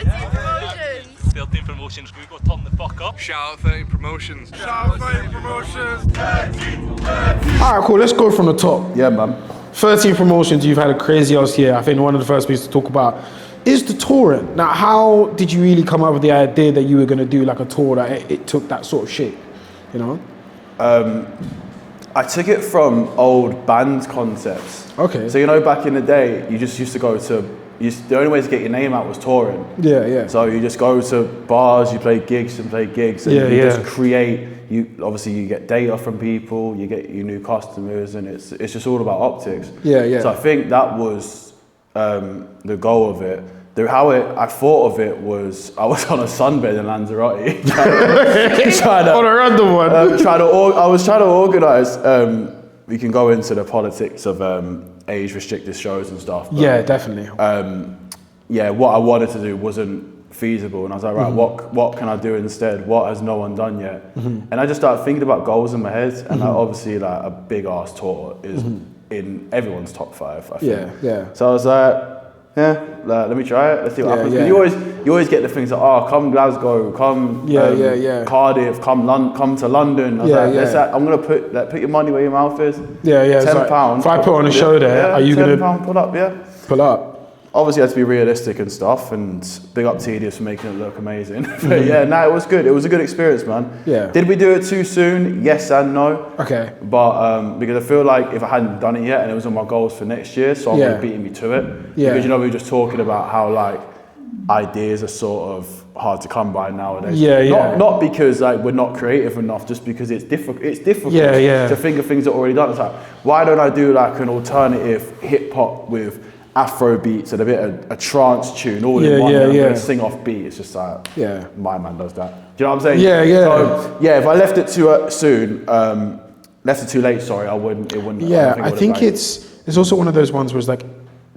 13 promotions. 13 promotions, we got turn the fuck up. Shout out 13 promotions. Shout out 13 promotions. Alright, cool, let's go from the top. Yeah, man. 13 promotions, you've had a crazy ass year. I think one of the first things to talk about is the touring. Now, how did you really come up with the idea that you were going to do like a tour that it took that sort of shape, you know? I took it from old band concepts. Okay. So, you know, back in the day, you just used to go to, the only way to get your name out was touring. Yeah, yeah. So you just go to bars, you play gigs and you just create, obviously you get data from people, you get your new customers, and it's just all about optics. Yeah, yeah. So I think that was the goal of it. I thought of it was, I was on a sunbed in Lanzarote. On a random one. I was trying to organise, we can go into the politics of age restricted shows and stuff. But, yeah, definitely. What I wanted to do wasn't feasible, and I was like, right, what can I do instead? What has no one done yet? And I just started thinking about goals in my head, and obviously like a big ass tour is in everyone's top 5, I think. Yeah, yeah. So I was like, let me try it. Let's see what happens. Yeah. Because you always get the things like, come Glasgow, come Cardiff, come to London. I was I'm gonna put your money where your mouth is. Yeah, yeah. £10. If I put on a show there, are you gonna £10 pull up? Yeah. Pull up. Obviously, you have to be realistic and stuff, and big up Tedious for making it look amazing. But it was good. It was a good experience, man. Yeah. Did we do it too soon? Yes and no. Okay. But because I feel like if I hadn't done it yet, and it was on my goals for next year, so I'm really beating me to it. Yeah. Because we were just talking about how like ideas are sort of hard to come by nowadays. Yeah, yeah. Not because like we're not creative enough, just because it's difficult. It's difficult to think of things that are already done. It's like, why don't I do like an alternative hip hop with Afro beats and a bit of a trance tune all in one, and I'm gonna sing off beat? It's just like, my man does that. Do you know what I'm saying? Yeah, yeah. So if I left it too soon, left it too late, sorry, it wouldn't. Yeah, I think it's also one of those ones where it's like,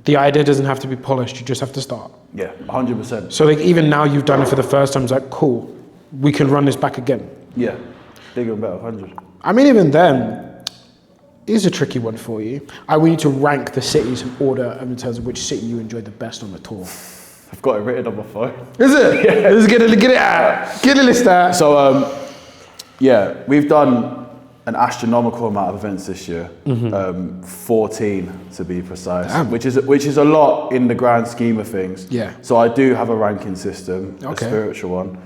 the idea doesn't have to be polished, you just have to start. Yeah, 100%. So like even now you've done it for the first time, it's like, cool, we can run this back again. Yeah, bigger and better, 100. I mean, even then, is a tricky one for you. We need to rank the cities in order in terms of which city you enjoyed the best on the tour. I've got it written on my phone. Is it? Yeah. Let's get it out. Get a list out. So, we've done an astronomical amount of events this year. 14 to be precise. Damn. Which is a lot in the grand scheme of things. Yeah. So I do have a ranking system, a spiritual one.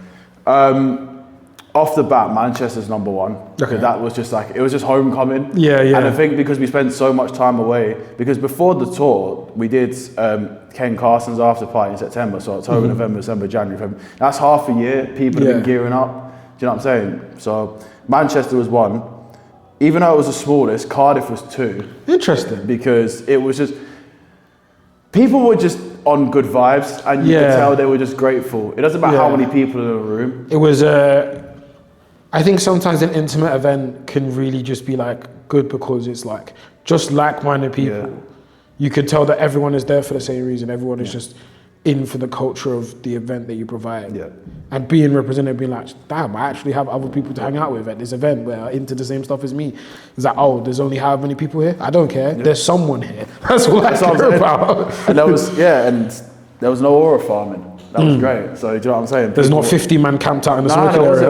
Off the bat, Manchester's number 1. Okay. That was just like, it was just homecoming. Yeah, yeah. And I think because we spent so much time away, because before the tour, we did Ken Carson's after party in September, so October, November, December, January, February. That's half a year. People have been gearing up. Do you know what I'm saying? So Manchester was 1. Even though it was the smallest, Cardiff was 2. Interesting. Because it was just, people were just on good vibes, and you could tell they were just grateful. It doesn't matter how many people in a room. It was I think sometimes an intimate event can really just be like good because it's like just like-minded people. Yeah. You could tell that everyone is there for the same reason. Everyone is just in for the culture of the event that you provide. Yeah. And being represented, being like, damn, I actually have other people to hang out with at this event where are into the same stuff as me. It's like, oh, there's only how many people here? I don't care. Yeah. There's someone here. That's all I care about. And there was, and there was no aura farming. That was great. So do you know what I'm saying? There's not 50 man camped out in the smoking area.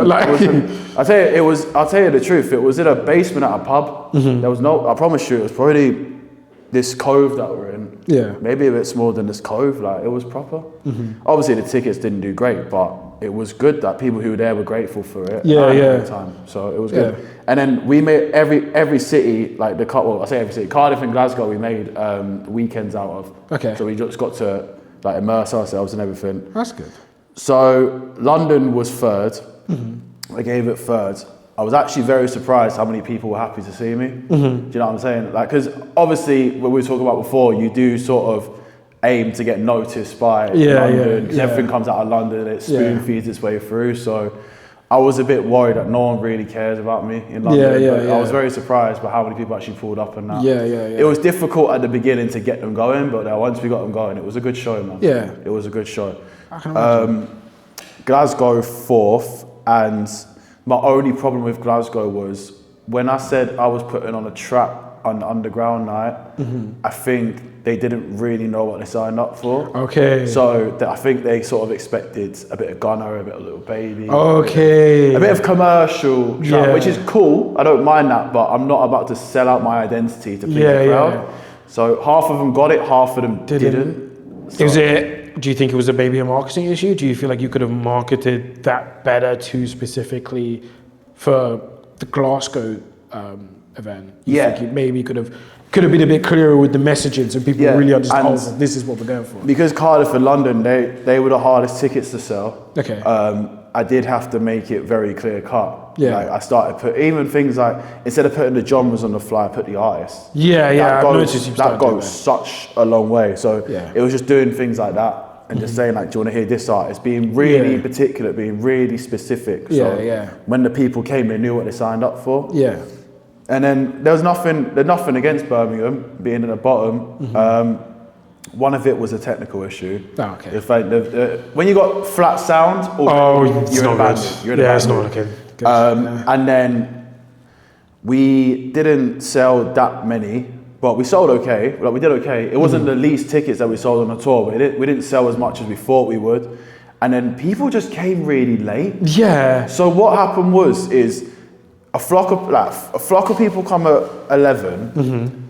I'll tell you the truth. It was in a basement at a pub. There was no, I promise you, it was probably this cove that we're in. Yeah. Maybe a bit smaller than this cove. Like, it was proper. Obviously the tickets didn't do great, but it was good that people who were there were grateful for it. Yeah, at the time. So it was good. And then we made every city, like I say every city, Cardiff and Glasgow, we made weekends out of. Okay. So we just got to like immerse ourselves and everything. That's good. So London was 3rd. I gave it 3rd. I was actually very surprised how many people were happy to see me. Do you know what I'm saying? Like, because obviously, what we were talking about before, you do sort of aim to get noticed by London, because everything comes out of London, it spoon feeds its way through. So I was a bit worried that no one really cares about me in London. I was very surprised by how many people actually pulled up and that. It was difficult at the beginning to get them going, but once we got them going, it was a good show, man. Yeah. It was a good show. I can imagine. Glasgow 4th, and my only problem with Glasgow was when I said I was putting on a trap on the underground night, I think they didn't really know what they signed up for. Okay. So I think they sort of expected a bit of Gunna, a bit of Little Baby. Okay. A bit of commercial, Yeah. which is cool. I don't mind that, but I'm not about to sell out my identity to please the crowd. Yeah. So half of them got it, half of them didn't. So, Do you think it was maybe a marketing issue? Do you feel like you could have marketed that better too specifically for the Glasgow event? You think you maybe could have been a bit clearer with the messaging so people really understand, oh, this is what we're going for. Because Cardiff and London, they were the hardest tickets to sell. Okay. I did have to make it very clear cut. Yeah. Like I started put even things like, instead of putting the genres on the fly, I put the artists. Yeah, I've noticed you've that started doing goes such a long way. So Yeah. it was just doing things like that and just saying like, do you want to hear this artist? Being really particular, being really specific. So when the people came, they knew what they signed up for. Yeah. And then there's nothing against Birmingham being at the bottom. One of it was a technical issue. Oh, okay. It's like when you got flat sound, it's you're in a not band. good. You're in a band. It's not looking good. And then we didn't sell that many, but we sold okay. Like we did okay. It wasn't the least tickets that we sold on the tour, but we didn't sell as much as we thought we would. And then people just came really late. Yeah. So what happened is a flock of people come at 11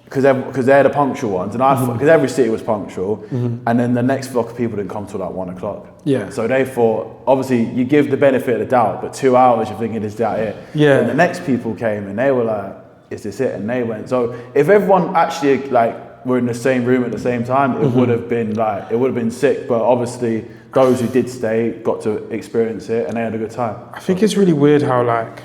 because they're the punctual ones, and because every city was punctual, and then the next flock of people didn't come till like 1 o'clock. Yeah. So they thought, obviously, you give the benefit of the doubt, but 2 hours you're thinking, is that it? Yeah. And the next people came and they were like, is this it? And they went. So if everyone actually like were in the same room at the same time, it would have been sick. But obviously, those who did stay got to experience it, and they had a good time. I think it's really weird how like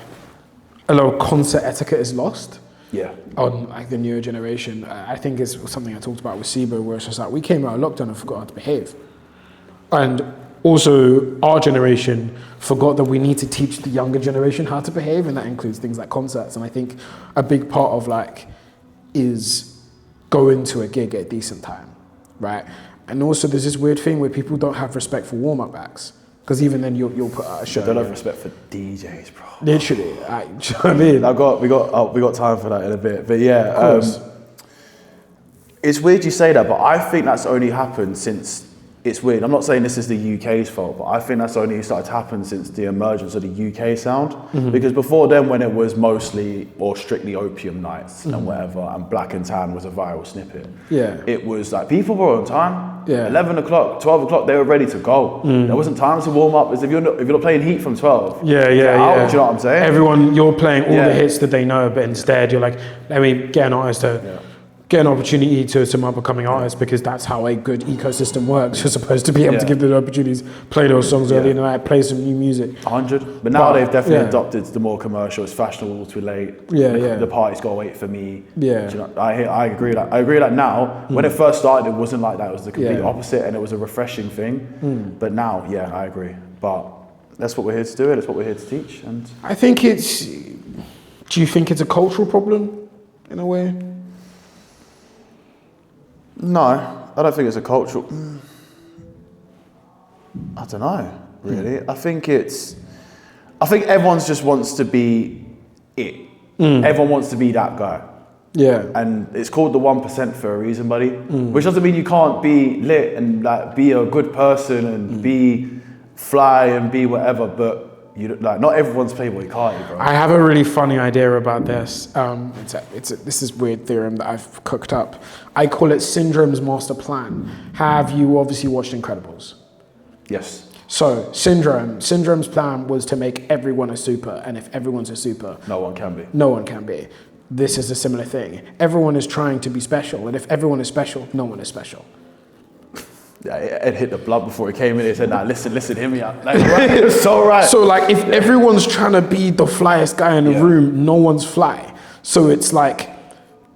a lot of concert etiquette is lost. Yeah. On like the newer generation. I think it's something I talked about with SIBO, where it's just like we came out of lockdown and forgot how to behave. And also our generation forgot that we need to teach the younger generation how to behave, and that includes things like concerts. And I think a big part of like is going to a gig at a decent time, right? And also there's this weird thing where people don't have respect for warm-up acts. Because even then you'll put out a show. They don't have respect for DJs, bro. Literally, do you know what I mean? We got time for that in a bit, but yeah, it's weird you say that, but I think that's only happened since. It's weird. I'm not saying this is the UK's fault, but I think that's only started to happen since the emergence of the UK sound. Because before then, when it was mostly or strictly opium nights and whatever, and Black and Tan was a viral snippet. Yeah. It was like people were on time. Yeah. 11 o'clock, 12 o'clock, they were ready to go. There wasn't time to warm up. As if you're not playing Heat from 12. Yeah. Do you know what I'm saying? Everyone, you're playing all the hits that they know, but instead you're like, let me get an artist to get an opportunity to some up and coming artists, because that's how a good ecosystem works. You're supposed to be able to give them opportunities, play those songs early in the night, play some new music. 100. But now they've definitely adopted the more commercial. It's fashionable to be late. The party's got to wait for me. Yeah. Do you know, I agree. I agree that now. When it first started, it wasn't like that. It was the complete opposite, and it was a refreshing thing. But now, I agree. But that's what we're here to do. That's what we're here to teach. And I think it's. Do you think it's a cultural problem in a way? No, I don't think it's a cultural. I don't know, really. I think everyone just wants to be it. Everyone wants to be that guy. Yeah. And it's called the 1% for a reason, buddy. Which doesn't mean you can't be lit and like be a good person and be fly and be whatever, but not everyone's Playboy Carti, bro. I have a really funny idea about this. This is weird theorem that I've cooked up. I call it Syndrome's master plan. Have you obviously watched Incredibles? Yes. So Syndrome's plan was to make everyone a super, and if everyone's a super, no one can be. No one can be. This is a similar thing. Everyone is trying to be special, and if everyone is special, no one is special. Yeah, Ed hit the blood before he came in. He said, "Nah, listen, hear me out." Like, right, it was so right. So like, if everyone's trying to be the flyest guy in the room, no one's fly. So it's like,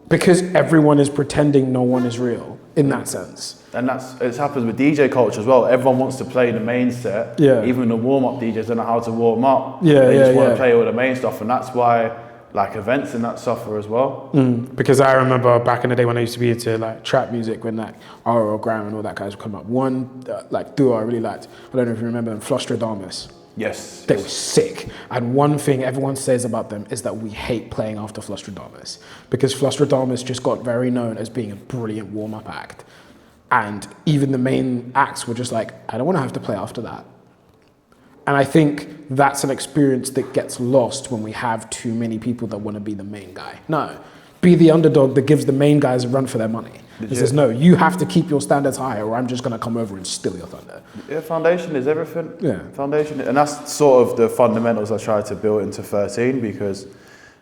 because everyone is pretending no one is real in that sense. And it happens with DJ culture as well. Everyone wants to play the main set. Yeah. Even the warm-up DJs don't know how to warm up. Yeah, they just want to play all the main stuff, and that's why like events and that suffer as well. Because I remember back in the day when I used to be into like trap music, when like R.O. Graham and all that guys would come up. One like duo I really liked, I don't know if you remember them, Flostradamus. Yes. They were sick. And one thing everyone says about them is that we hate playing after Flustradamus, because Flustradamus just got very known as being a brilliant warm-up act. And even the main acts were just like, I don't want to have to play after that. And I think that's an experience that gets lost when we have too many people that want to be the main guy. No, be the underdog that gives the main guys a run for their money. It says, no, you have to keep your standards high or I'm just going to come over and steal your thunder. Yeah, foundation is everything. Yeah. Foundation. And that's sort of the fundamentals I try to build into 13, because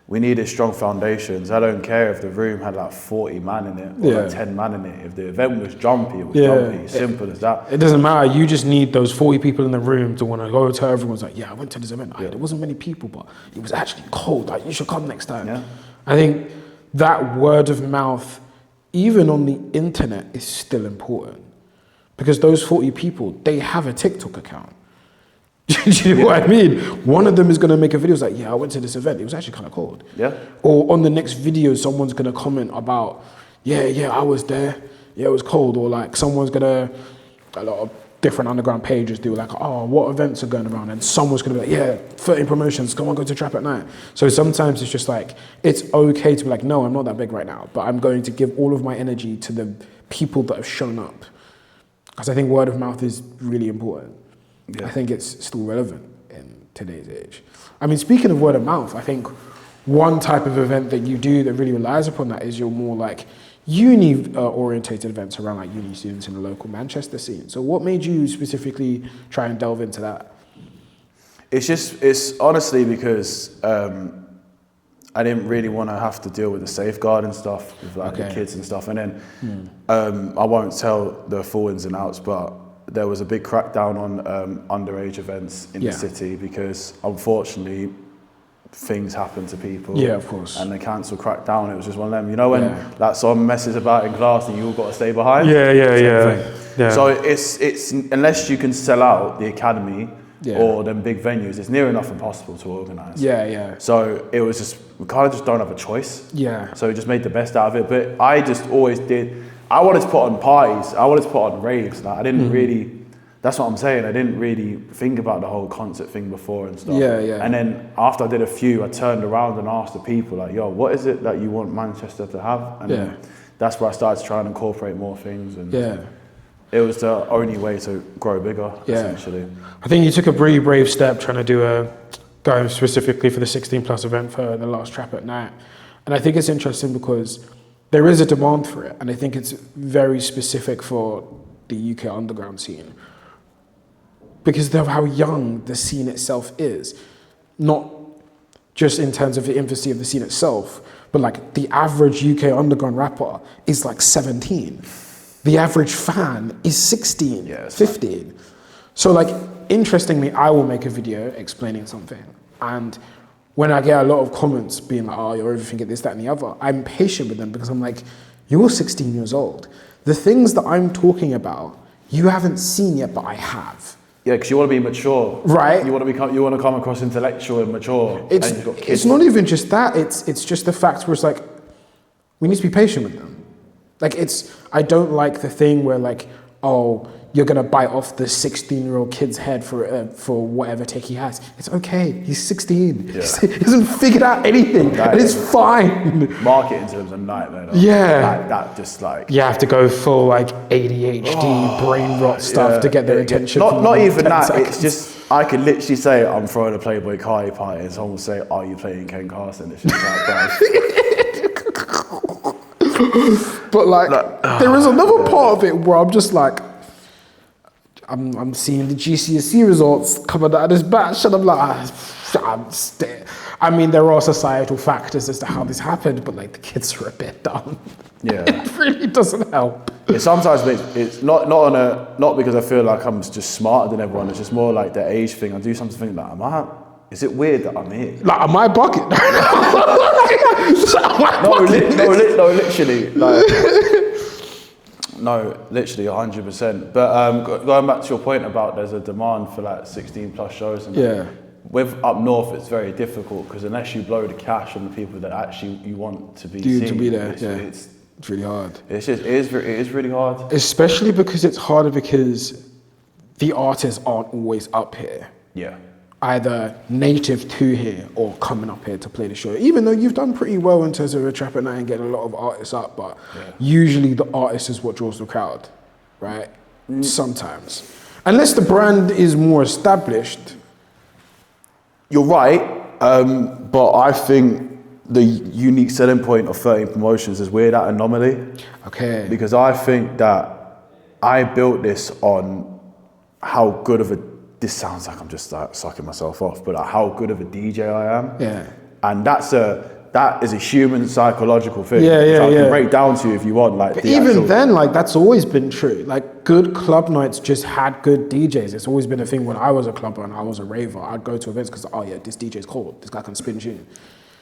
we needed strong foundations. I don't care if the room had like 40 man in it or like 10 man in it. If the event was jumpy, it was jumpy. Simple as that. It doesn't matter. You just need those 40 people in the room to want to go tell everyone's like, yeah, I went to this event. There wasn't many people, but it was actually cold. Like, you should come next time. Yeah. I think that word of mouth, even on the internet, is still important, because those 40 people, they have a TikTok account. Do you know what I mean? One of them is going to make a video, it's like, yeah, I went to this event. It was actually kind of cold. Yeah. Or on the next video, someone's going to comment about, yeah, I was there. Yeah, it was cold. Or like someone's going to, a lot of different underground pages do like, oh, what events are going around? And someone's going to be like, yeah, 13 promotions. Come on, go to Trap at Night. So sometimes it's just like, it's okay to be like, no, I'm not that big right now, but I'm going to give all of my energy to the people that have shown up. Because I think word of mouth is really important. Yeah. I think it's still relevant in today's age. I mean, speaking of word of mouth, I think one type of event that you do that really relies upon that is your more like uni-orientated events around like uni students in the local Manchester scene. So what made you specifically try and delve into that? It's honestly because I didn't really want to have to deal with the safeguarding stuff with like the kids and stuff. And then I won't tell the full ins and outs, but there was a big crackdown on underage events in the city, because unfortunately things happen to people. Yeah, of course. And the council cracked down. It was just one of them. You know when that song messes about in class and you all got to stay behind? Yeah. So it's unless you can sell out the academy or them big venues, it's near enough impossible to organise. So it was just, we kind of just don't have a choice. So we just made the best out of it. But I just always did. I wanted to put on parties. I wanted to put on raves. Like, I didn't really, that's what I'm saying. I didn't really think about the whole concert thing before and stuff. And then after I did a few, I turned around and asked the people like, yo, what is it that you want Manchester to have? And then that's where I started to try and incorporate more things. And it was the only way to grow bigger, essentially. I think you took a really brave step trying to do going specifically for the 16 plus event for the last Trap at Night. And I think it's interesting because there is a demand for it, and I think it's very specific for the UK underground scene because of how young the scene itself is. Not just in terms of the infancy of the scene itself, but like the average UK underground rapper is like 17. The average fan is 16, 15. So like, interestingly, I will make a video explaining something, and when I get a lot of comments being like, oh, you're overthinking this, that, and the other, I'm patient with them because I'm like, you're 16 years old. The things that I'm talking about, you haven't seen yet, but I have. Yeah, because you want to be mature. Right. You want to come across intellectual and mature. It's not even just that, it's just the fact where it's like, we need to be patient with them. Like I don't like the thing where like, oh, you're gonna bite off the 16-year-old kid's head for whatever take he has. It's okay. He's 16. Yeah. He hasn't figured out anything, and it's fine. Marketing terms a nightmare. Though. Yeah. Like that, just like you have to go full like ADHD, brain rot stuff to get their attention. Not even that. Seconds. It's just I could literally say I'm throwing a Playboy Cardi party, and someone will say, "Are you playing Ken Carson?" It's just like, but like there is another part of it where I'm just like. I'm seeing the GCSE results coming out of this batch, and I'm like, I mean, there are societal factors as to how this happened, but like the kids are a bit dumb. Yeah, it really doesn't help. It sometimes it's not because I feel like I'm just smarter than everyone. It's just more like the age thing. I do something like, is it weird that I'm here? Like, am I bugging? No, literally, like. No, literally 100%. But going back to your point about there's a demand for like 16 plus shows. And with up north, it's very difficult because unless you blow the cash on the people that actually you want to be seen, to be there, it's really hard. It is really hard. Especially because it's harder because the artists aren't always up here. Yeah. either native to here or coming up here to play the show. Even though you've done pretty well in terms of a trap at night and getting a lot of artists up, but usually the artist is what draws the crowd, right? Sometimes. Unless the brand is more established. You're right, but I think the unique selling point of 13 Promotions is we're that anomaly. Okay. Because I think that I built this on how good of a, this sounds like I'm just like sucking myself off, but like how good of a DJ I am. Yeah. And that is a human psychological thing. Yeah, which I yeah. can break down to you if you want. Like, But even then, like, that's always been true. Like, good club nights just had good DJs. It's always been a thing when I was a clubber and I was a raver. I'd go to events because, oh yeah, this DJ's cool. This guy can spin tune.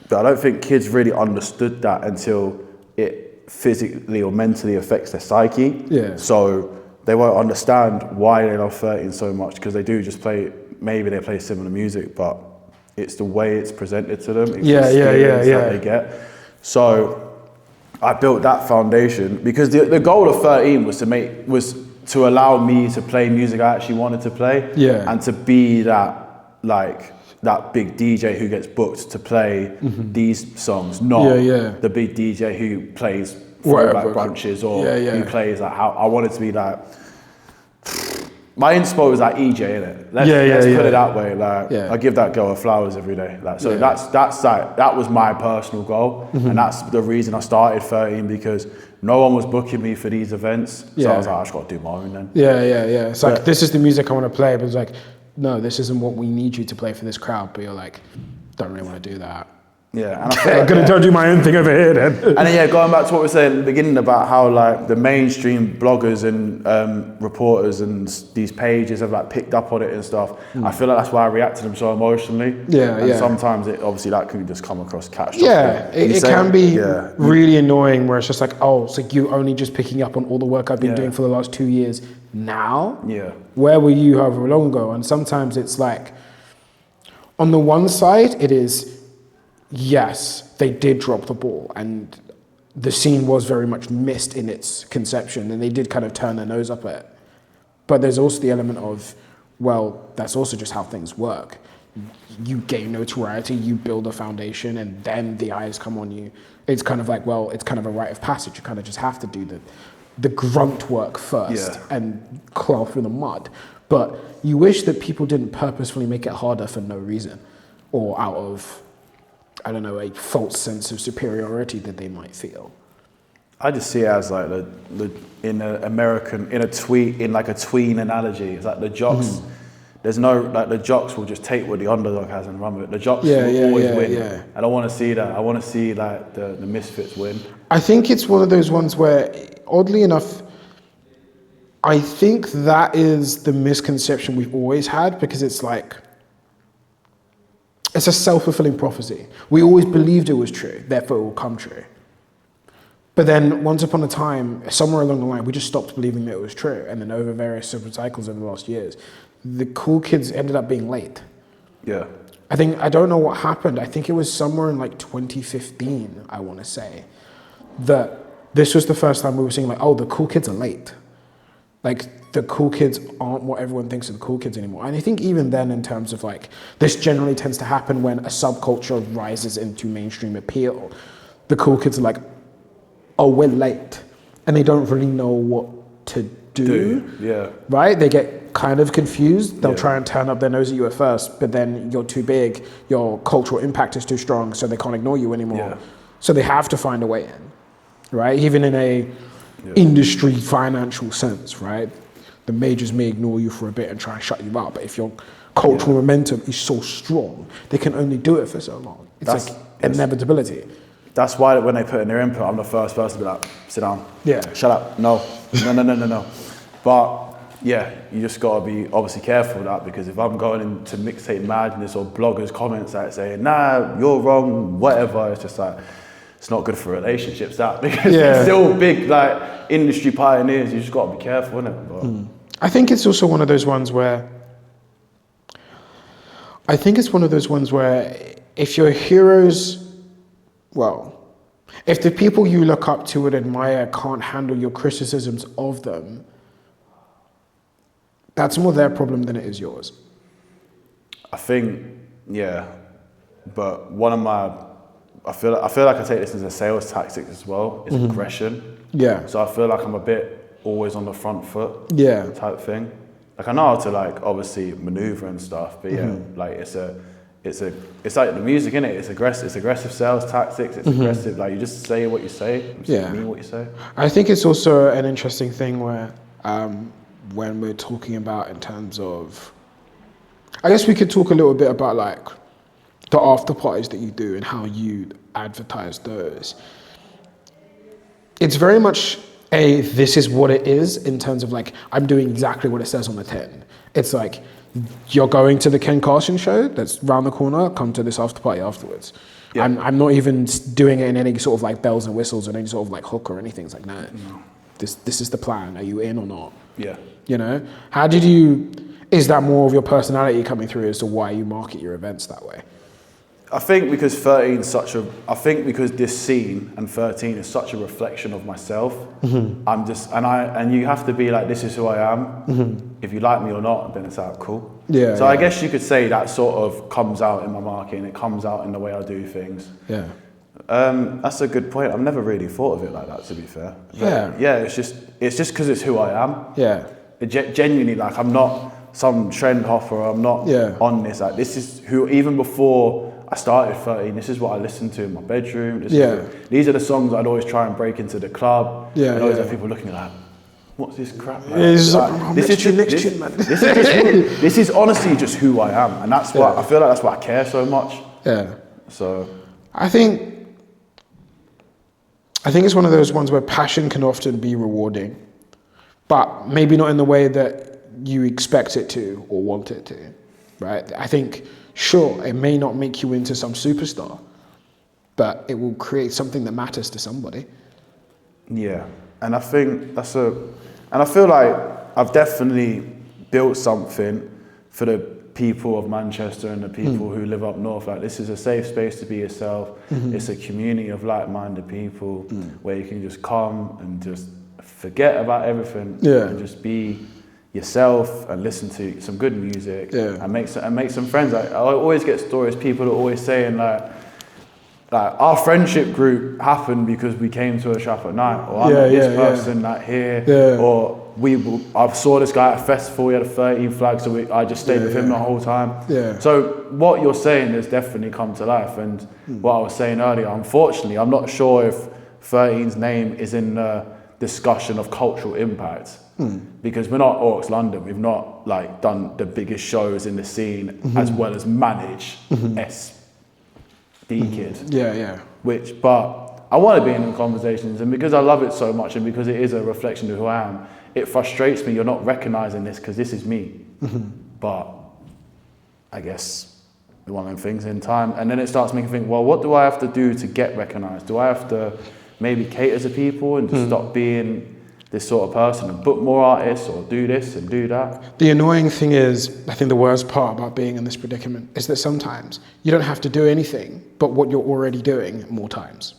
But I don't think kids really understood that until it physically or mentally affects their psyche. Yeah. So they won't understand why they love 13 so much, because they do just play, maybe they play similar music, but it's the way it's presented to them. It's the experience that they get. So I built that foundation because the goal of 13 was to allow me to play music I actually wanted to play. Yeah. And to be that, like, that big DJ who gets booked to play these songs, not the big DJ who plays throwback brunches or who plays like how I wanted to be like. My inspo is like EJ, innit? Let's put it that way. Like, I give that girl her flowers every day. Like, so that's like, that was my personal goal, and that's the reason I started 13, because no one was booking me for these events. So I was like, I just got to do my own then. Yeah. It's like, this is the music I want to play, but it's like, no, this isn't what we need you to play for this crowd. But you're like, don't really want to do that. Yeah, and I feel I'm gonna do my own thing over here then. And then going back to what we were saying at the beginning about how like the mainstream bloggers and reporters and these pages have like picked up on it and stuff. I feel like that's why I react to them so emotionally. And sometimes it obviously that can just come across catastrophic. Yeah, it can be really annoying where it's just like, oh, it's like you only just picking up on all the work I've been doing for the last 2 years now. Yeah. Where were you however long ago? And sometimes it's like, on the one side, it is, yes, they did drop the ball and the scene was very much missed in its conception and they did kind of turn their nose up at it. But there's also the element of, well, that's also just how things work. You gain notoriety, you build a foundation, and then the eyes come on you. It's kind of like, well, it's kind of a rite of passage. You kind of just have to do the grunt work first and claw through the mud. But you wish that people didn't purposefully make it harder for no reason or out of, I don't know, a false sense of superiority that they might feel. I just see it as like in a tween analogy. It's like the jocks. There's no, like, the jocks will just take what the underdog has and run with it. The jocks will always win. Yeah. I don't want to see that. I want to see like the misfits win. I think it's one of those ones where, oddly enough, I think that is the misconception we've always had, because it's like, it's a self-fulfilling prophecy. We always believed it was true, therefore it will come true. But then once upon a time, somewhere along the line, we just stopped believing that it was true. And then over various cycles over the last years, the cool kids ended up being late. Yeah. I don't know what happened. I think it was somewhere in like 2015, I want to say, that this was the first time we were seeing like, oh, the cool kids are late. Like, the cool kids aren't what everyone thinks of the cool kids anymore. And I think even then, in terms of like, this generally tends to happen when a subculture rises into mainstream appeal. The cool kids are like, oh, we're late. And they don't really know what to do. Yeah. Right? They get kind of confused. They'll try and turn up their nose at you at first, but then you're too big, your cultural impact is too strong, so they can't ignore you anymore. Yeah. So they have to find a way in, right? Even in a industry financial sense, right? The majors may ignore you for a bit and try and shut you up, but if your cultural momentum is so strong, they can only do it for so long. It's like inevitability. That's why when they put in their input, I'm the first person to be like, sit down. Yeah. Shut up. No. But yeah, you just got to be obviously careful of that, because if I'm going into mixtape madness or bloggers' comments like saying, nah, you're wrong, whatever, it's just like, it's not good for relationships, that, because they're still big, like, industry pioneers. You just got to be careful, innit? But I think it's also one of those ones where, if your heroes, well, if the people you look up to and admire can't handle your criticisms of them, that's more their problem than it is yours. I think, yeah, but one of my, I feel like I take this as a sales tactic as well, is aggression. Yeah. So I feel like I'm a bit always on the front foot. Yeah. Type thing. Like I know how to like obviously maneuver and stuff, but yeah, like it's like the music, innit? It's aggressive sales tactics. It's aggressive. Like you just say what you say. You just mean what you say. I think it's also an interesting thing where when we're talking about in terms of, I guess we could talk a little bit about like the after parties that you do and how you advertise those. It's very much this is what it is in terms of like, I'm doing exactly what it says on the tin. It's like, you're going to the Ken Carson show that's round the corner, come to this after party afterwards. Yeah. I'm not even doing it in any sort of like bells and whistles or any sort of like hook or anything. It's like, no. This is the plan. Are you in or not? Yeah. You know? Is that more of your personality coming through as to why you market your events that way? I think because because this scene and 13 is such a reflection of myself. I'm just, and you have to be like, this is who I am. If you like me or not, then it's like, cool. Yeah. So I guess you could say that sort of comes out in my marketing. It comes out in the way I do things. Yeah. That's a good point. I've never really thought of it like that, to be fair. But yeah. It's just because it's who I am. Yeah. Genuinely, like I'm not some trend hopper. I'm not on this. Like this is who. Even before I started 13, this is what I listened to in my bedroom. These are the songs I'd always try and break into the club. Yeah. And always have people looking like, what's this crap? Like, this is honestly just who I am, and that's why I feel like that's why I care so much. Yeah. So I think it's one of those ones where passion can often be rewarding, but maybe not in the way that you expect it to or want it to, right? I think, sure, it may not make you into some superstar, but it will create something that matters to somebody. Yeah, and I think and I feel like I've definitely built something for the people of Manchester and the people who live up north. Like this is a safe space to be yourself. It's a community of like-minded people where you can just come and just forget about everything and just be yourself and listen to some good music and make some friends. I always get stories, people are always saying like our friendship group happened because we came to a shop at night, or I met this person like here, or I saw this guy at a festival, he had a 13 flag, so I just stayed with him the whole time. So what you're saying has definitely come to life, and what I was saying earlier, unfortunately, I'm not sure if 13's name is in the discussion of cultural impact, because we're not Orcs London, we've not like done the biggest shows in the scene as well as manage Kid. But I want to be in the conversations, and because I love it so much and because it is a reflection of who I am, it frustrates me you're not recognizing this because this is me. But I guess one of them things in time, and then it starts making me think, well, what do I have to do to get recognized? Do I have to maybe cater to people and just stop being this sort of person and book more artists or do this and do that? The annoying thing is, I think the worst part about being in this predicament is that sometimes you don't have to do anything but what you're already doing more times.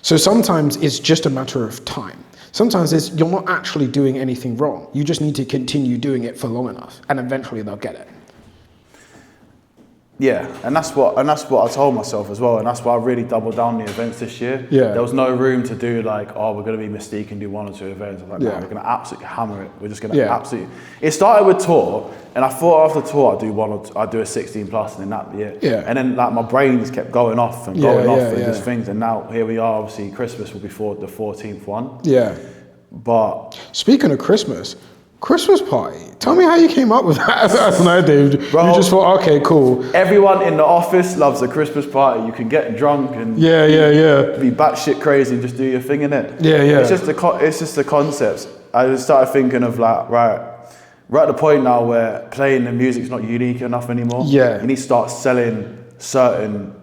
So sometimes it's just a matter of time. Sometimes you're not actually doing anything wrong. You just need to continue doing it for long enough, and eventually they'll get it. Yeah, and that's what I told myself as well, and that's why I really doubled down on the events this year. Yeah. There was no room to do like, we're going to be Mystique and do 1 or 2 events. I'm like, no, we're going to absolutely hammer it. We're just going to absolutely. It started with tour, and I thought after tour I'd do a 16 plus, and then that'd be it. Yeah. And then like my brain just kept going off and going off and just things, and now here we are. Obviously, Christmas will be the 14th one. Yeah. But speaking of Christmas party. Tell me how you came up with that. I don't know, dude. Bro, you just thought, okay, cool. Everyone in the office loves a Christmas party. You can get drunk and be batshit crazy and just do your thing in it. Yeah. It's just the concepts. I just started thinking of like, right, we're at the point now where playing the music's not unique enough anymore. Yeah. You need to start selling certain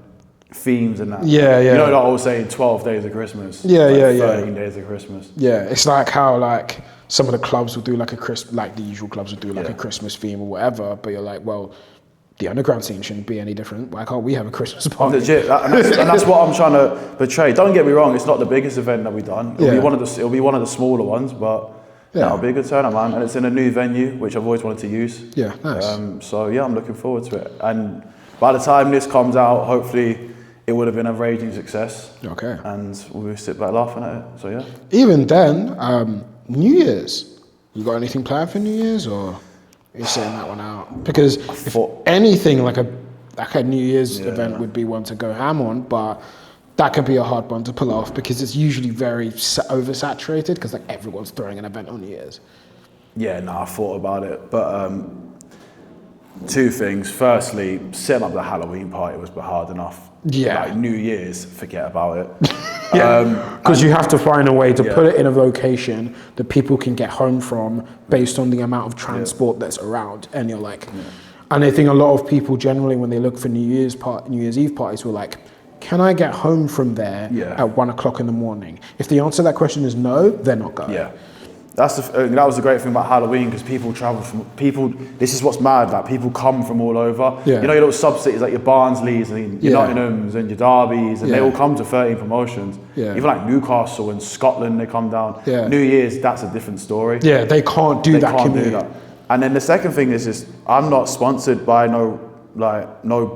themes and that. Yeah. You know, like I was saying 12 days of Christmas. 13 days of Christmas. Yeah, it's like how like some of the clubs will do like the usual clubs will do like a Christmas theme or whatever, but you're like, well, the underground scene shouldn't be any different. Why can't we have a Christmas party? Legit, and that's what I'm trying to portray. Don't get me wrong, it's not the biggest event that we've done. It'll be one of the smaller ones, but That'll be a good turnout, man. And it's in a new venue, which I've always wanted to use. Yeah, nice. So yeah, I'm looking forward to it. And by the time this comes out, hopefully it would have been a raging success. Okay. And we'll sit back laughing at it. So yeah. Even then, New Year's. You got anything planned for New Year's, or are you setting that one out? Because if anything, like a New Year's event would be one to go ham on, but that could be a hard one to pull off because it's usually very oversaturated because like everyone's throwing an event on New Year's. Yeah, no, I thought about it, but two things. Firstly, setting up the Halloween party was hard enough. Yeah. Like New Year's, forget about it. Because you have to find a way to put it in a location that people can get home from based on the amount of transport that's around. And you're like, and I think a lot of people generally when they look for New Year's Eve parties were like, can I get home from there at 1 o'clock in the morning? If the answer to that question is no, they're not going. Yeah. That was the great thing about Halloween because people travel from this is what's mad, like people come from all over. Yeah. You know your little sub-cities like your Barnsleys and your Nottinghams and your Derbys and they all come to 13 promotions. Yeah. Even like Newcastle and Scotland, they come down. Yeah. New Year's, that's a different story. Yeah, they can't do that commute. And then the second thing is just I'm not sponsored by no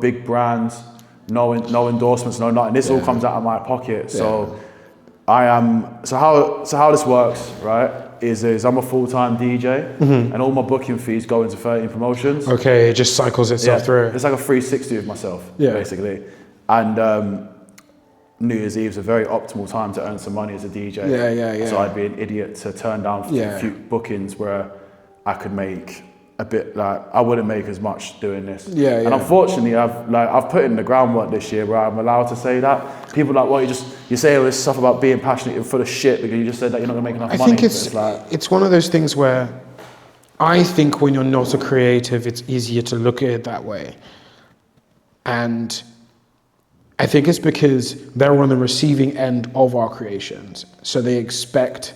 big brands, no endorsements, no nothing. This all comes out of my pocket. So I am so how this works, right? Is I'm a full-time DJ and all my booking fees go into 13 promotions. Okay, it just cycles itself through. It's like a 360 of myself, basically. And New Year's Eve is a very optimal time to earn some money as a DJ. Yeah. So I'd be an idiot to turn down a few bookings where I could make a bit I wouldn't make as much doing this. And unfortunately, I've put in the groundwork this year where I'm allowed to say that. People are like, well, you say all this stuff about being passionate and full of shit because you just said that you're not gonna make enough money. I think it's one of those things where I think when you're not a creative, it's easier to look at it that way. And I think it's because they're on the receiving end of our creations. So they expect,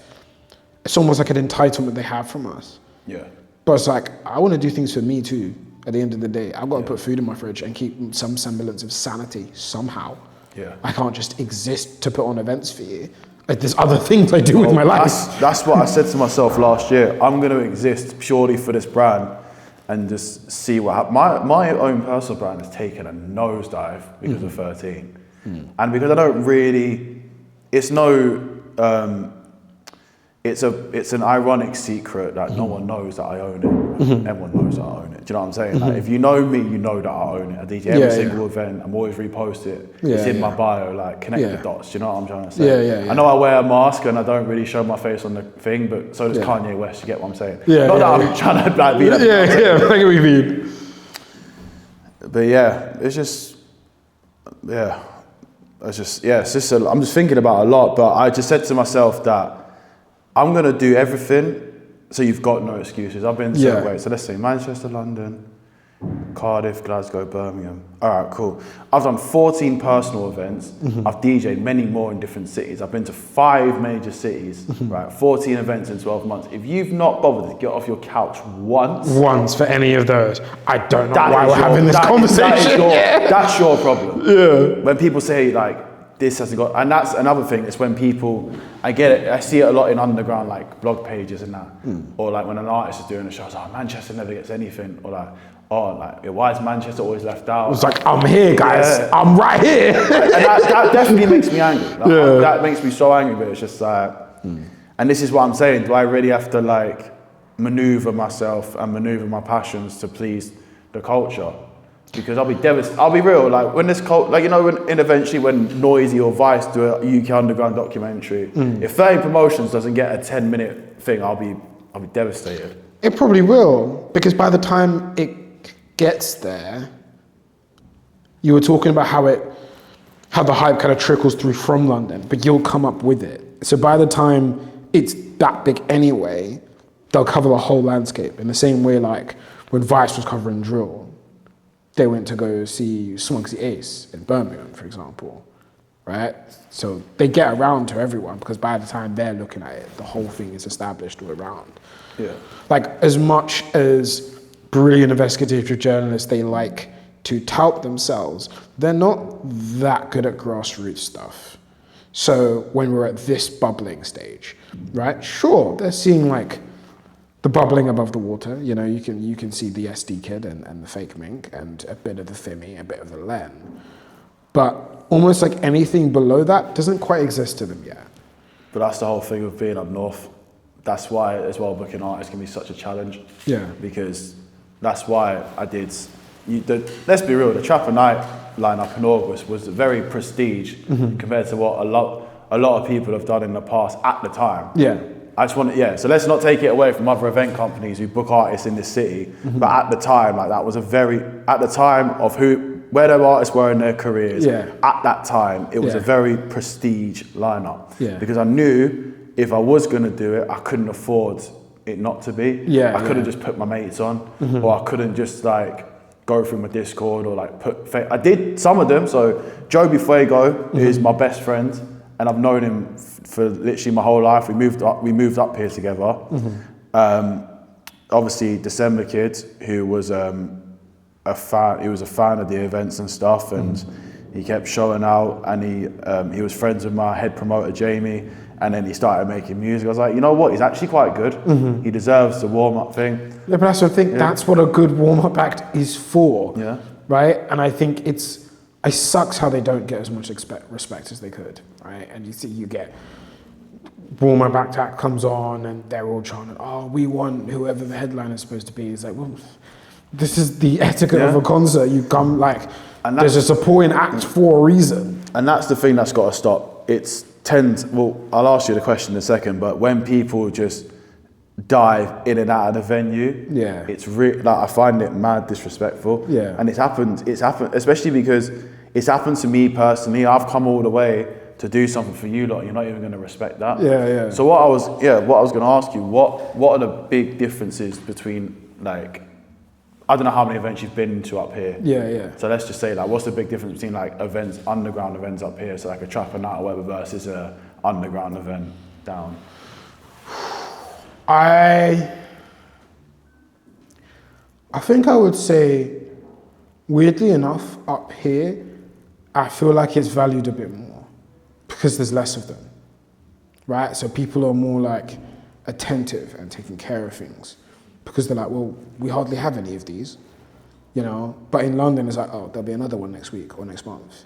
it's almost like an entitlement they have from us. Yeah. But it's like, I want to do things for me too. At the end of the day, I've got to put food in my fridge and keep some semblance of sanity somehow. Yeah. I can't just exist to put on events for you. Like there's other things I do with my life. That's what I said to myself last year. I'm going to exist purely for this brand and just see what happens. My own personal brand has taken a nosedive because of 13. And because I don't really, it's an ironic secret that no one knows that I own it. Everyone knows that I own it. Do you know what I'm saying? Like, if you know me, you know that I own it. I DJ every single event. I'm always repost it. It's in my bio. Like connect the dots. Do you know what I'm trying to say? I know I wear a mask and I don't really show my face on the thing, but so does Kanye West. You get what I'm saying? Not that I'm trying to be. I get what you mean. But it's just I'm just thinking about a lot. But I just said to myself that I'm going to do everything so you've got no excuses. I've been so let's say Manchester, London, Cardiff, Glasgow, Birmingham. All right, cool. I've done 14 personal events. I've DJed many more in different cities. I've been to 5 major cities, right? 14 events in 12 months. If you've not bothered to get off your couch once for any of those, I don't know why we're having this conversation. That's your problem. Yeah. When people say like, this hasn't got, and that's another thing, it's when people, I get it, I see it a lot in underground like blog pages and that, or like when an artist is doing a show, it's like, Manchester never gets anything, or like, why is Manchester always left out? It's like, I'm here guys, I'm right here. And that definitely makes me angry. That makes me so angry, but it's just like, and this is what I'm saying, do I really have to like maneuver myself and maneuver my passions to please the culture? Because I'll be devastated. I'll be real. Like when this like eventually when Noisy or Vice do a UK underground documentary, if 30 Promotions doesn't get a 10-minute thing, I'll be devastated. It probably will, because by the time it gets there, you were talking about how the hype kind of trickles through from London, but you'll come up with it. So by the time it's that big anyway, they'll cover the whole landscape in the same way like when Vice was covering drill. They went to go see Swansea Ace in Birmingham, for example, right? So they get around to everyone because by the time they're looking at it, the whole thing is established all around. Yeah. Like as much as brilliant investigative journalists, they like to tout themselves, they're not that good at grassroots stuff. So when we're at this bubbling stage, right? Sure, they're seeing like the bubbling above the water. You know, you can see the SD Kid and the fake Mink and a bit of the Fimi, a bit of the Len, but almost like anything below that doesn't quite exist to them yet. But that's the whole thing of being up north. That's why as well booking artists can be such a challenge. Yeah. Because that's why I did. Let's be real. The Trapper Night lineup in August was very prestige compared to what a lot of people have done in the past at the time. Yeah. I just want to, so let's not take it away from other event companies who book artists in this city. But at the time, like that was at the time of where their artists were in their careers. Yeah. At that time, it was a very prestige lineup. Yeah. Because I knew if I was going to do it, I couldn't afford it not to be. Yeah. I couldn't just put my mates on, or I couldn't just like go through my Discord or like I did some of them. So Joby Fuego is my best friend, and I've known him for literally my whole life. We moved up here together. Obviously December Kid, who was a fan. He was a fan of the events and stuff, and he kept showing out. And he was friends with my head promoter Jamie. And then he started making music. I was like, you know what? He's actually quite good. He deserves the warm-up thing. Yeah, but that's what I think. That's what a good warm-up act is for. Yeah. Right? And I think it sucks how they don't get as much respect as they could. Right? And you get warm-up act comes on and they're all chanting, oh, we want whoever the headliner is supposed to be. It's like, well, this is the etiquette of a concert. You come there's a supporting act for a reason. And that's the thing that's got to stop. I'll ask you the question in a second, but when people just dive in and out of the venue, it's really, like, I find it mad disrespectful. Yeah. And it's happened, especially because it's happened to me personally. I've come all the way to do something for you lot, you're not even going to respect that. Yeah. So what I was going to ask you, what are the big differences between, like, I don't know how many events you've been to up here. Yeah. So let's just say, like, what's the big difference between like underground events up here, so like a Trapper Night or whatever, versus a underground event down? I think I would say, weirdly enough, up here, I feel like it's valued a bit more because there's less of them, right? So people are more like attentive and taking care of things. Because they're like, well, we hardly have any of these, you know? But in London, it's like, oh, there'll be another one next week or next month.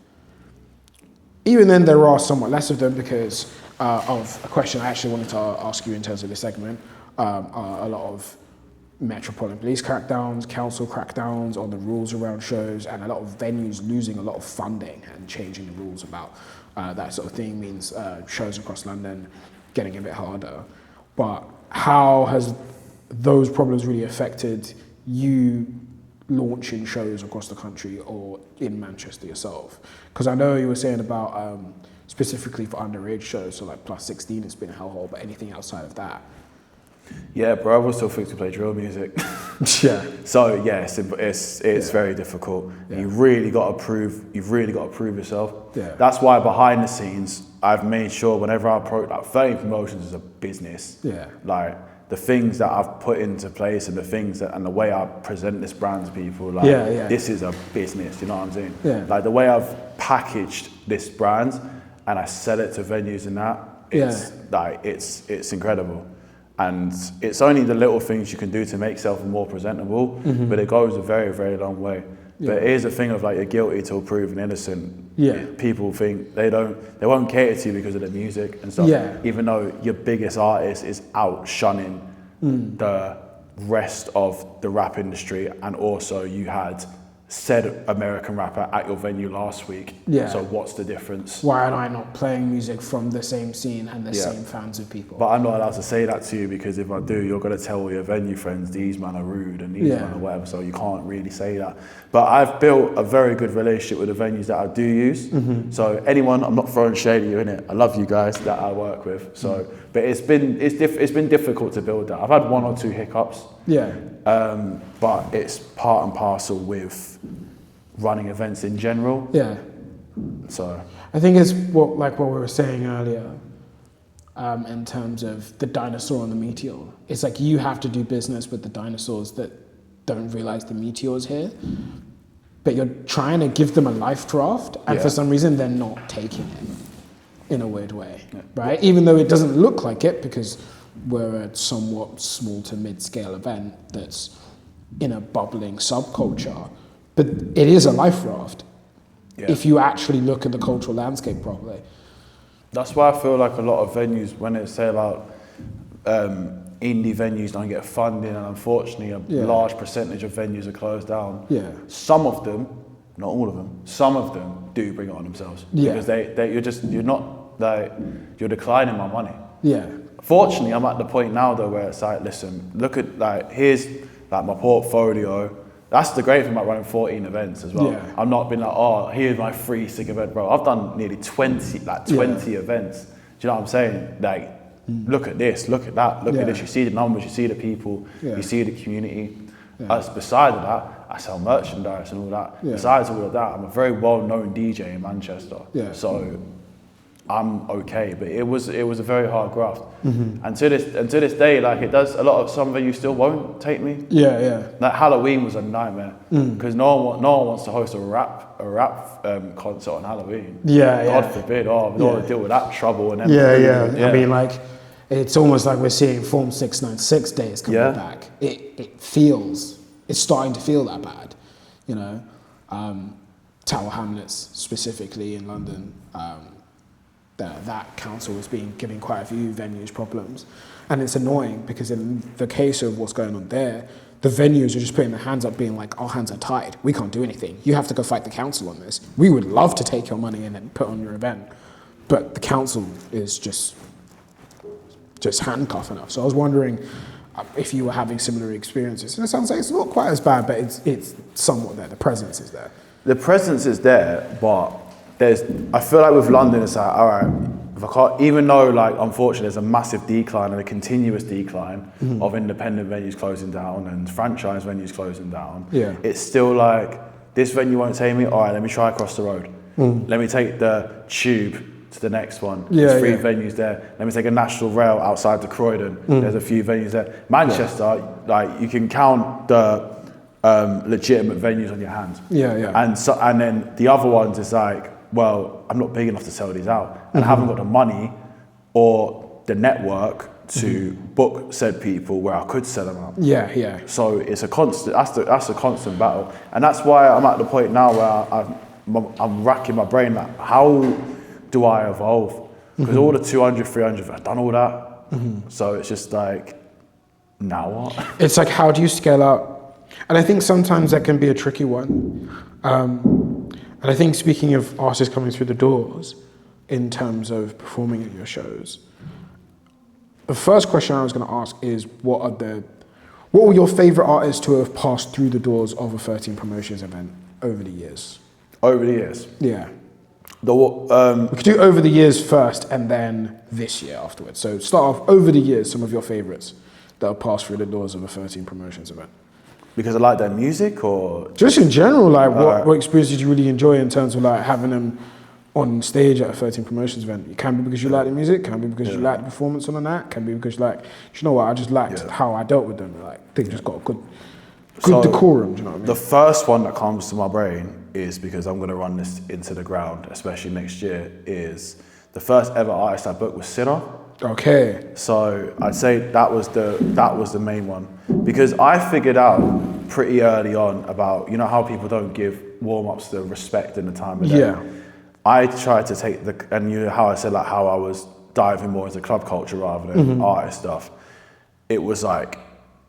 Even then, there are somewhat less of them because of a question I actually wanted to ask you in terms of this segment. A lot of Metropolitan Police crackdowns, council crackdowns on the rules around shows, and a lot of venues losing a lot of funding and changing the rules about that sort of thing means shows across London getting a bit harder. But how has those problems really affected you launching shows across the country or in Manchester yourself? Because I know you were saying about specifically for underage shows, so like plus 16, it's been a hellhole, but anything outside of that? Yeah, bro, I was still fixed to play drill music. Yeah. So yeah, it's very difficult. Yeah. You've really got to prove yourself. Yeah. That's why behind the scenes, I've made sure whenever I approach, like 30 promotions is a business. Yeah. Like the things that I've put into place and the things and the way I present this brand to people, like this is a business, you know what I'm saying? Yeah. Like the way I've packaged this brand and I sell it to venues and that, it's incredible. And it's only the little things you can do to make yourself more presentable, but it goes a very, very long way. Yeah. But here's the thing of like, you're guilty till proven innocent. Yeah. People think they won't cater to you because of the music and stuff. Yeah. Even though your biggest artist is out shunning the rest of the rap industry, and also you had said American rapper at your venue last week. Yeah. So what's the difference? Why am I not playing music from the same scene and the same fans of people? But I'm not allowed to say that to you, because if I do, you're going to tell all your venue friends these men are rude and these men are whatever, so you can't really say that. But I've built a very good relationship with the venues that I do use. So anyone, I'm not throwing shade at you, innit? I love you guys that I work with. So, but it's been difficult to build that. I've had one or two hiccups. Yeah. But it's part and parcel with running events in general. Yeah. So I think it's what we were saying earlier, in terms of the dinosaur and the meteor. It's like you have to do business with the dinosaurs that don't realize the meteor's here, but you're trying to give them a life draft, and for some reason they're not taking it in a weird way, right? Even though it doesn't look like it, because we're a somewhat small to mid-scale event that's in a bubbling subculture, but it is a life raft. Yeah. If you actually look at the cultural landscape properly. That's why I feel like a lot of venues, when they say about indie venues don't get funding, and unfortunately a large percentage of venues are closed down. Yeah. Some of them, not all of them, some of them do bring it on themselves. Yeah. Because you're declining my money. Yeah. Fortunately, I'm at the point now though where it's like, listen, look at here's my portfolio. That's the great thing about running 14 events as well. Yeah. I'm not been like, oh, here's my free sick event, bro. I've done nearly 20 events. Do you know what I'm saying? Look at this, look at that, look at this. You see the numbers, you see the people, you see the community. Besides that, I sell merchandise and all that. Yeah. Besides all of that, I'm a very well-known DJ in Manchester. Yeah. So I'm okay, but it was a very hard graft. And to this day, it does a lot of some venues still won't take me. Yeah. Like Halloween was a nightmare because no one wants to host a rap concert on Halloween. God forbid. Oh, we don't want to deal with that trouble. And then I mean, it's almost like we're seeing Form 696 days coming back. It's starting to feel that bad, you know. Tower Hamlets specifically in London. That council has been giving quite a few venues problems, and it's annoying because in the case of what's going on there, the venues are just putting their hands up being like, our hands are tied, we can't do anything, you have to go fight the council on this. We would love to take your money and then put on your event, but the council is just handcuffing us. So I was wondering if you were having similar experiences, and it sounds like it's not quite as bad, but it's somewhat there, the presence is there. The presence is there, but I feel like with London, it's like, all right, if I can't, even though unfortunately there's a massive decline and a continuous decline of independent venues closing down and franchise venues closing down, it's still like, this venue won't take me, all right, let me try across the road. Let me take the tube to the next one. There's 3 venues there. Let me take a national rail outside to Croydon. There's a few venues there. Manchester, you can count the legitimate venues on your hands. And then the other ones is well, I'm not big enough to sell these out, and I haven't got the money or the network to book said people where I could sell them out. So it's a constant. That's a constant battle, and that's why I'm at the point now where I'm racking my brain. How do I evolve? Because all the 200, 300, I've done all that. So it's just now what? It's how do you scale up? And I think sometimes that can be a tricky one. And I think speaking of artists coming through the doors in terms of performing at your shows, the first question I was going to ask is what were your favourite artists to have passed through the doors of a 13 Promotions event over the years? Over the years? Yeah. We could do over the years first and then this year afterwards. So start off over the years, some of your favourites that have passed through the doors of a 13 Promotions event. Because I like their music, or just in general, what experience did you really enjoy in terms of having them on stage at a 13 Promotions event? It can be because you like the music, can be because you like the performance on the night, can be because you know what, I just liked how I dealt with them. They just got a good decorum. Do you know what I mean? The first one that comes to my brain is, because I'm going to run this into the ground, especially next year, is the first ever artist I booked was Sinner. Okay. So I'd say that was the main one, because I figured out pretty early on about, you know how people don't give warm-ups the respect and the time of day. Yeah. I tried to take and you know how I said how I was diving more into club culture rather than artist stuff. It was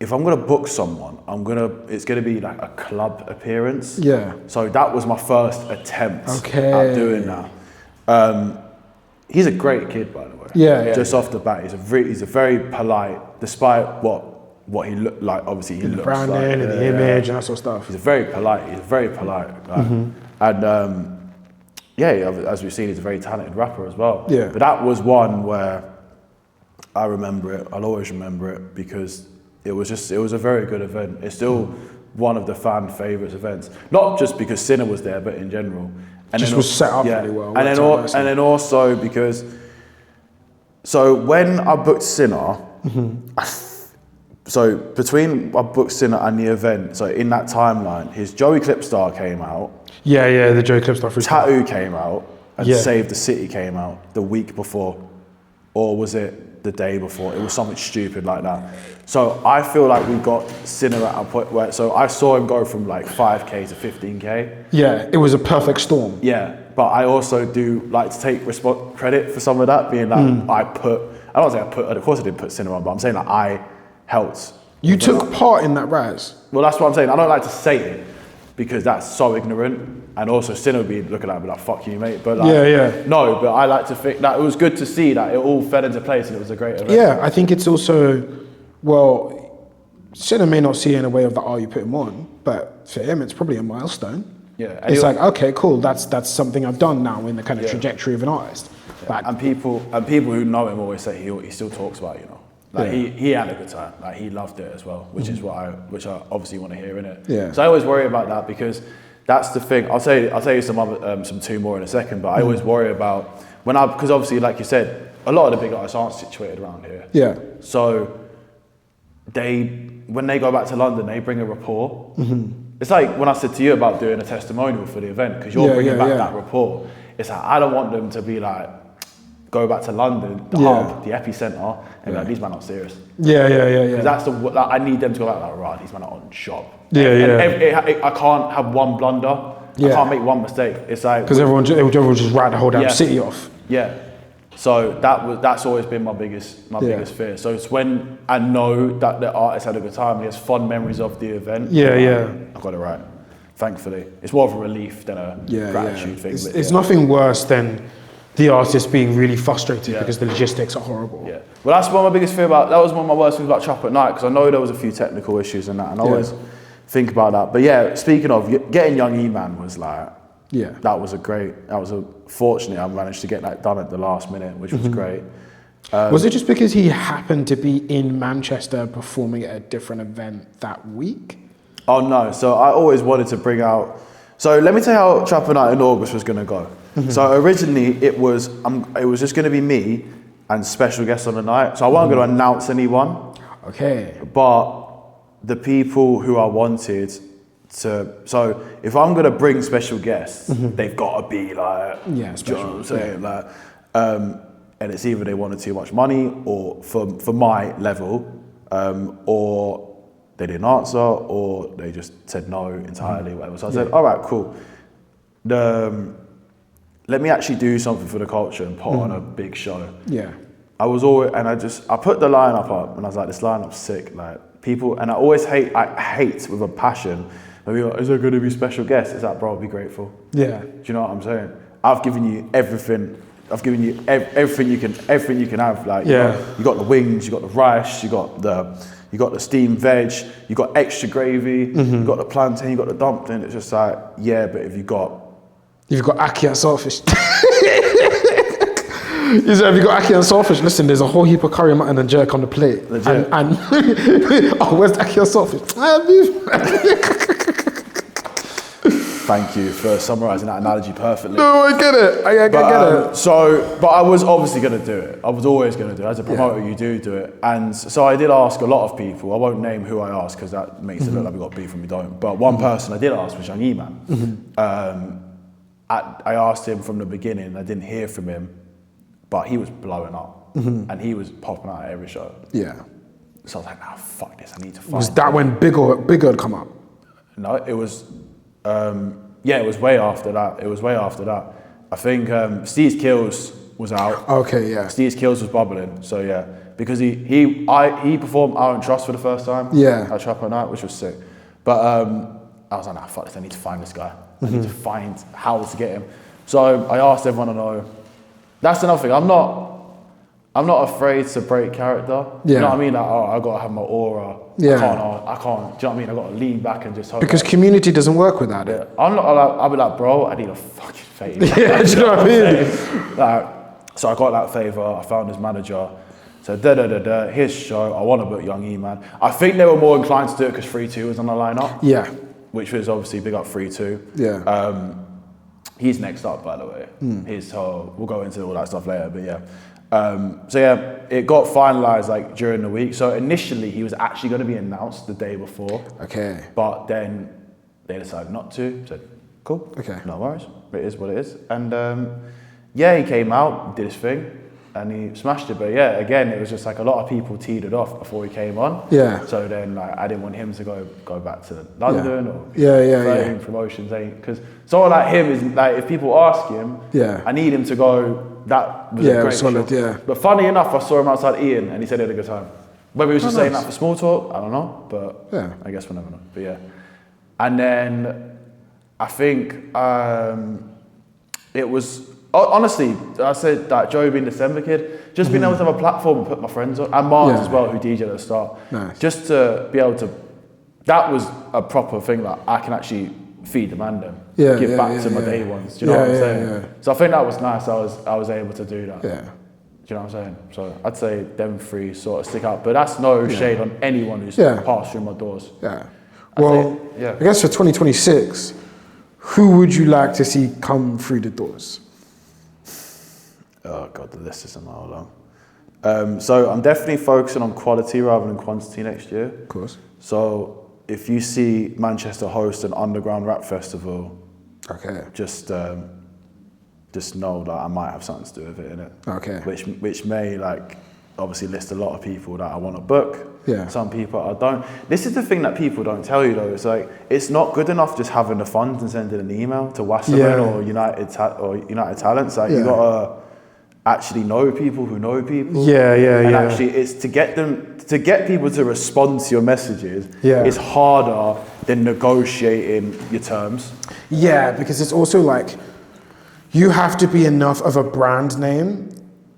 if I'm gonna book someone, it's gonna be a club appearance. Yeah. So that was my first attempt at doing that. He's a great kid, by the way. Just off the bat, he's a very polite, despite what he looked like. Obviously, he looks branding and the image and that sort of stuff. He's very polite. And as we've seen, he's a very talented rapper as well. Yeah. But that was one where I remember it. I'll always remember it because it was a very good event. It's still one of the fan favourites events. Not just because Sinner was there, but in general. And just was set up really well. And then also because, so when I booked Sinner, so between I booked Sinner and the event, so in that timeline, his Joey Clipstar came out. Yeah, the Joey Clipstar freestyle. Tattoo came out, and Save the City came out the week before. Or was it the day before. It was something stupid like that. So I feel like we got Sinner at a point where, so I saw him go from like 5K to 15K. Yeah, it was a perfect storm. Yeah, but I also do like to take credit for some of that, being like, I don't say of course I didn't put Sinner on, but I'm saying that I helped. You took part in that rise. Well, that's what I'm saying. I don't like to say it because that's so ignorant. And also Sinner would be looking at me like, fuck you, mate. But like, no, but I like to think that it was good to see that it all fell into place and it was a great event. Yeah, I think it's also, well, Sinner may not see it in a way of that, oh, you put him on, but for him, it's probably a milestone. Yeah. It's like, okay, cool, that's something I've done now in the kind of trajectory of an artist. Yeah. Like, and people who know him always say he still talks about it, you know. Like he had a good time. Like he loved it as well, which is which I obviously want to hear, innit? Yeah. So I always worry about that because that's the thing. I'll tell you some two more in a second, but I always worry about because obviously, like you said, a lot of the big artists aren't situated around here. Yeah. So when they go back to London, they bring a rapport. It's like when I said to you about doing a testimonial for the event, because you're bringing back that rapport. It's like I don't want them to be like, go back to London, the hub, the epicenter, and be like, these men are not serious. Yeah. That's I need them to go out like, right, these men are on job. I can't have one blunder. I can't make one mistake. It's like because everyone just write the whole damn city off. Yeah. So that's always been my biggest fear. So it's when I know that the artist had a good time, he has fond memories of the event. I got it right. Thankfully, it's more of a relief than a gratitude thing. It's nothing worse than the artist being really frustrated because the logistics are horrible. Yeah. Well, that's one of my biggest fear about. That was one of my worst things about Trap at Night, because I know there was a few technical issues and that, and I always think about that. But yeah, speaking of getting Young E-Man was like, fortunately I managed to get that done at the last minute, which was great. Was it just because he happened to be in Manchester performing at a different event that week? Oh no, so I always wanted to bring out, so let me tell you how Trap at Night in August was going to go. So originally it was just going to be me and special guests on the night. So I wasn't going to announce anyone. Okay. But the people who I wanted to, so if I'm going to bring special guests, they've got to be like, special. You know what I'm saying? Like, and it's either they wanted too much money or for my level, or they didn't answer, or they just said no entirely, whatever. So I said, all right, cool. Let me actually do something for the culture and put on a big show. Yeah. I put the lineup up and I was like, this lineup's sick. Like people, and I hate with a passion. Like, is there going to be special guests? It's like, bro, I'll be grateful. Yeah. Do you know what I'm saying? I've given you everything. I've given you everything you can have. Like, you got the wings, you got the rice, you got the steamed veg, you got extra gravy, you got the plantain, you got the dumpling. It's just like, but if you've got ackee and saltfish. You said, have you got ackee and saltfish? Listen, there's a whole heap of curry mutton and jerk on the plate. And oh, where's the ackee and saltfish? Thank you for summarising that analogy perfectly. No, I get it. I get it. But I was obviously going to do it. I was always going to do it. As a promoter, you do it. And so I did ask a lot of people. I won't name who I asked because that makes it look like we've got beef and we don't. But one person I did ask was Young E-Man. I asked him from the beginning. I didn't hear from him. But he was blowing up. And he was popping out at every show. Yeah. So I was like, fuck this. I need to find Was that when Bigger had come up? No, it was... it was way after that. I think Steve's Kills was out. Okay, yeah. Steve's Kills was bubbling, so yeah. Because he performed Iron Trust for the first time. Yeah. At Trap at Night, which was sick. But I was like, fuck this, I need to find this guy. I need to find how to get him. So I asked everyone I know. That's another thing, I'm not afraid to break character. You know what I mean? Like, I gotta have my aura. Yeah. I can't. Do you know what I mean? I gotta lean back and just hope. Because community doesn't work without it. I'm not. I'll be like, bro, I need a fucking favour. Yeah, do you know what I mean? Like, so I got that favour. I found his manager. So here's the show. I want to book Young E-Man. I think they were more inclined to do it because 3-2 was on the lineup. Yeah. Which was obviously big up 3-2. Yeah. He's next up, by the way. We'll go into all that stuff later, but yeah. It got finalised like during the week. So initially he was actually going to be announced the day before. Okay. But then they decided not to. Said, cool. Okay. No worries. It is what it is. And he came out, did his thing. and he smashed it. But yeah, again, it was just like a lot of people teed it off before he came on. Yeah. So then like, I didn't want him to go back to London or promotions. Because someone like him is like, if people ask him, I need him to go. That was a great solid, show. But funny enough, I saw him outside eating, and he said he had a good time. Whether he was just saying that for small talk, I don't know. But I guess we'll never know. But yeah, and then I think it was. Honestly, I said that Joey being December Kid, just being able to have a platform and put my friends on, and Mars as well, who DJed at the start. Nice. Just to be able to, that was a proper thing that I can actually feed the man them, give back to my day ones. Do you know what I'm saying? Yeah. So I think that was nice. I was able to do that. Yeah. Do you know what I'm saying? So I'd say them three sort of stick out, but that's no shade on anyone who's passed through my doors. Yeah. Well, I guess for 2026, who would you like to see come through the doors? Oh God, the list is a mile long. So I'm definitely focusing on quality rather than quantity next year. Of course. So if you see Manchester host an underground rap festival, just know that I might have something to do with it, innit? Okay. Which may like obviously list a lot of people that I want to book. Yeah. Some people I don't. This is the thing that people don't tell you though. It's like it's not good enough just having the funds and sending an email to Wasserman or United Talents. Like you gotta actually know people who know people. And actually it's to get people to respond to your messages is harder than negotiating your terms. Yeah, because it's also like you have to be enough of a brand name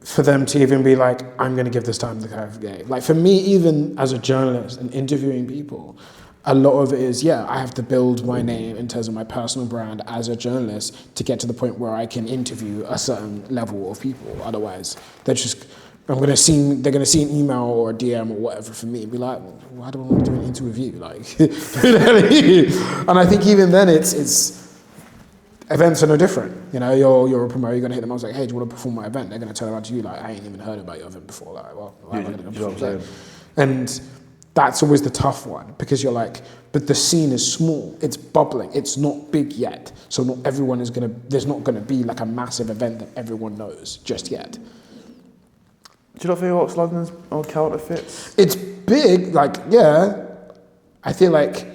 for them to even be like, I'm going to give this time to Kavgay. Like for me, even as a journalist and interviewing people, a lot of it is, I have to build my name in terms of my personal brand as a journalist to get to the point where I can interview a certain level of people. Otherwise, they're going to see an email or a DM or whatever from me and be like, why do I want to do an interview with you? Like, and I think even then it's events are no different. You know, you're a promoter, you're going to hit them. I was like, hey, do you want to perform my event? They're going to turn around to you like, I ain't even heard about your event before. Like, well, why am I going to perform? And that's always the tough one because you're like, but the scene is small, it's bubbling, it's not big yet. So not everyone is there's not going to be like a massive event that everyone knows just yet. Do you not think Ox London's on counterfeits? It's big, I feel like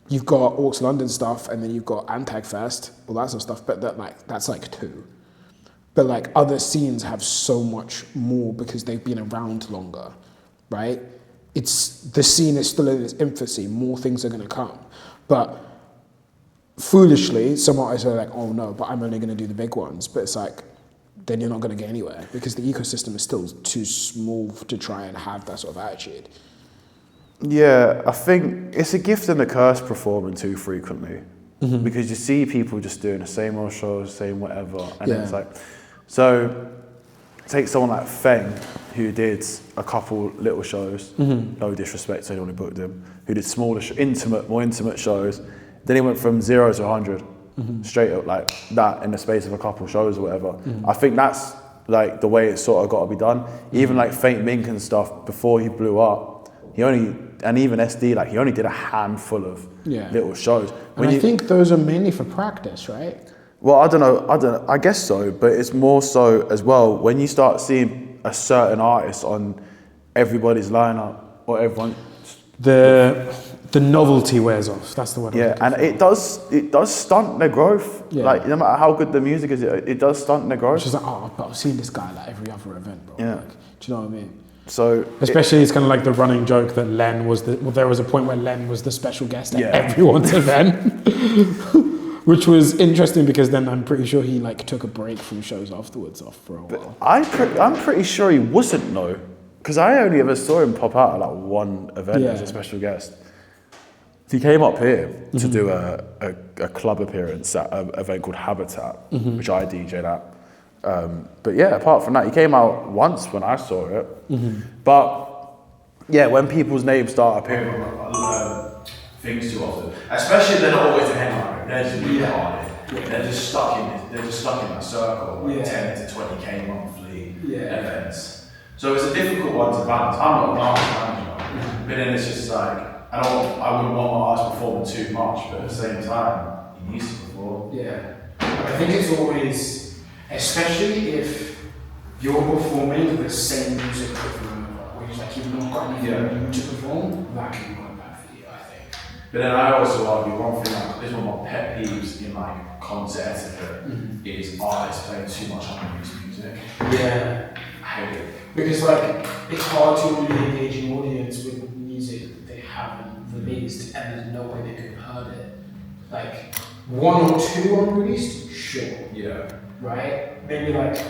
you've got Orcs London stuff and then you've got Antagfest, all that sort of stuff, but that's like two. But like other scenes have so much more because they've been around longer, right? The scene is still in its infancy, more things are gonna come. But foolishly, some artists are like, oh no, but I'm only gonna do the big ones. But it's like, then you're not gonna get anywhere because the ecosystem is still too small to try and have that sort of attitude. Yeah, I think it's a gift and a curse performing too frequently because you see people just doing the same old shows, same whatever, and it's like, so take someone like Feng who did a couple little shows, no disrespect to anyone who booked him, who did smaller, more intimate shows, then he went from 0 to 100 straight up like that in the space of a couple shows or whatever. I think that's like the way it's sort of got to be done. Even like Faint Mink and stuff, before he blew up, and even SD, like he only did a handful of little shows. And I think those are mainly for practice, right? Well, I don't know, I guess so, but it's more so as well, when you start seeing a certain artist on everybody's lineup, or everyone... The novelty wears off, that's the word. Yeah, and it does stunt their growth. Yeah. Like, no matter how good the music is, it does stunt their growth. It's just like, but I've seen this guy like every other event, bro. Yeah. Like, do you know what I mean? So especially it's kind of like the running joke that Len was there was a point where Len was the special guest at everyone's event, which was interesting because then I'm pretty sure he like took a break from shows afterwards for a while. I'm pretty sure he wasn't though, because I only ever saw him pop out at like one event as a special guest. He came up here to do a club appearance at an event called Habitat, which I DJ'd at. But yeah, apart from that, he came out once when I saw it. But yeah, when people's names start appearing on things too often, especially they're not always the headliner, they're just really hard. They're just stuck in that circle, like 10 to 20k monthly events. So it's a difficult one to balance. I'm not an artist manager, but then it's just like I wouldn't want my artist performing too much, but at the same time, he needs to perform. Yeah, I think it's always. Especially if you're performing the same music over and over, which is like you've not got anything new to perform, that can be quite bad for you, I think. But then I also argue one thing, like, this is one of my pet peeves in like concert etiquette is artists playing too much unreleased music. Yeah. I hate it. Because like it's hard to really engage an audience with music that they haven't released and there's no way they could have heard it. Like 1 or 2 unreleased, sure. Yeah. Right? Maybe like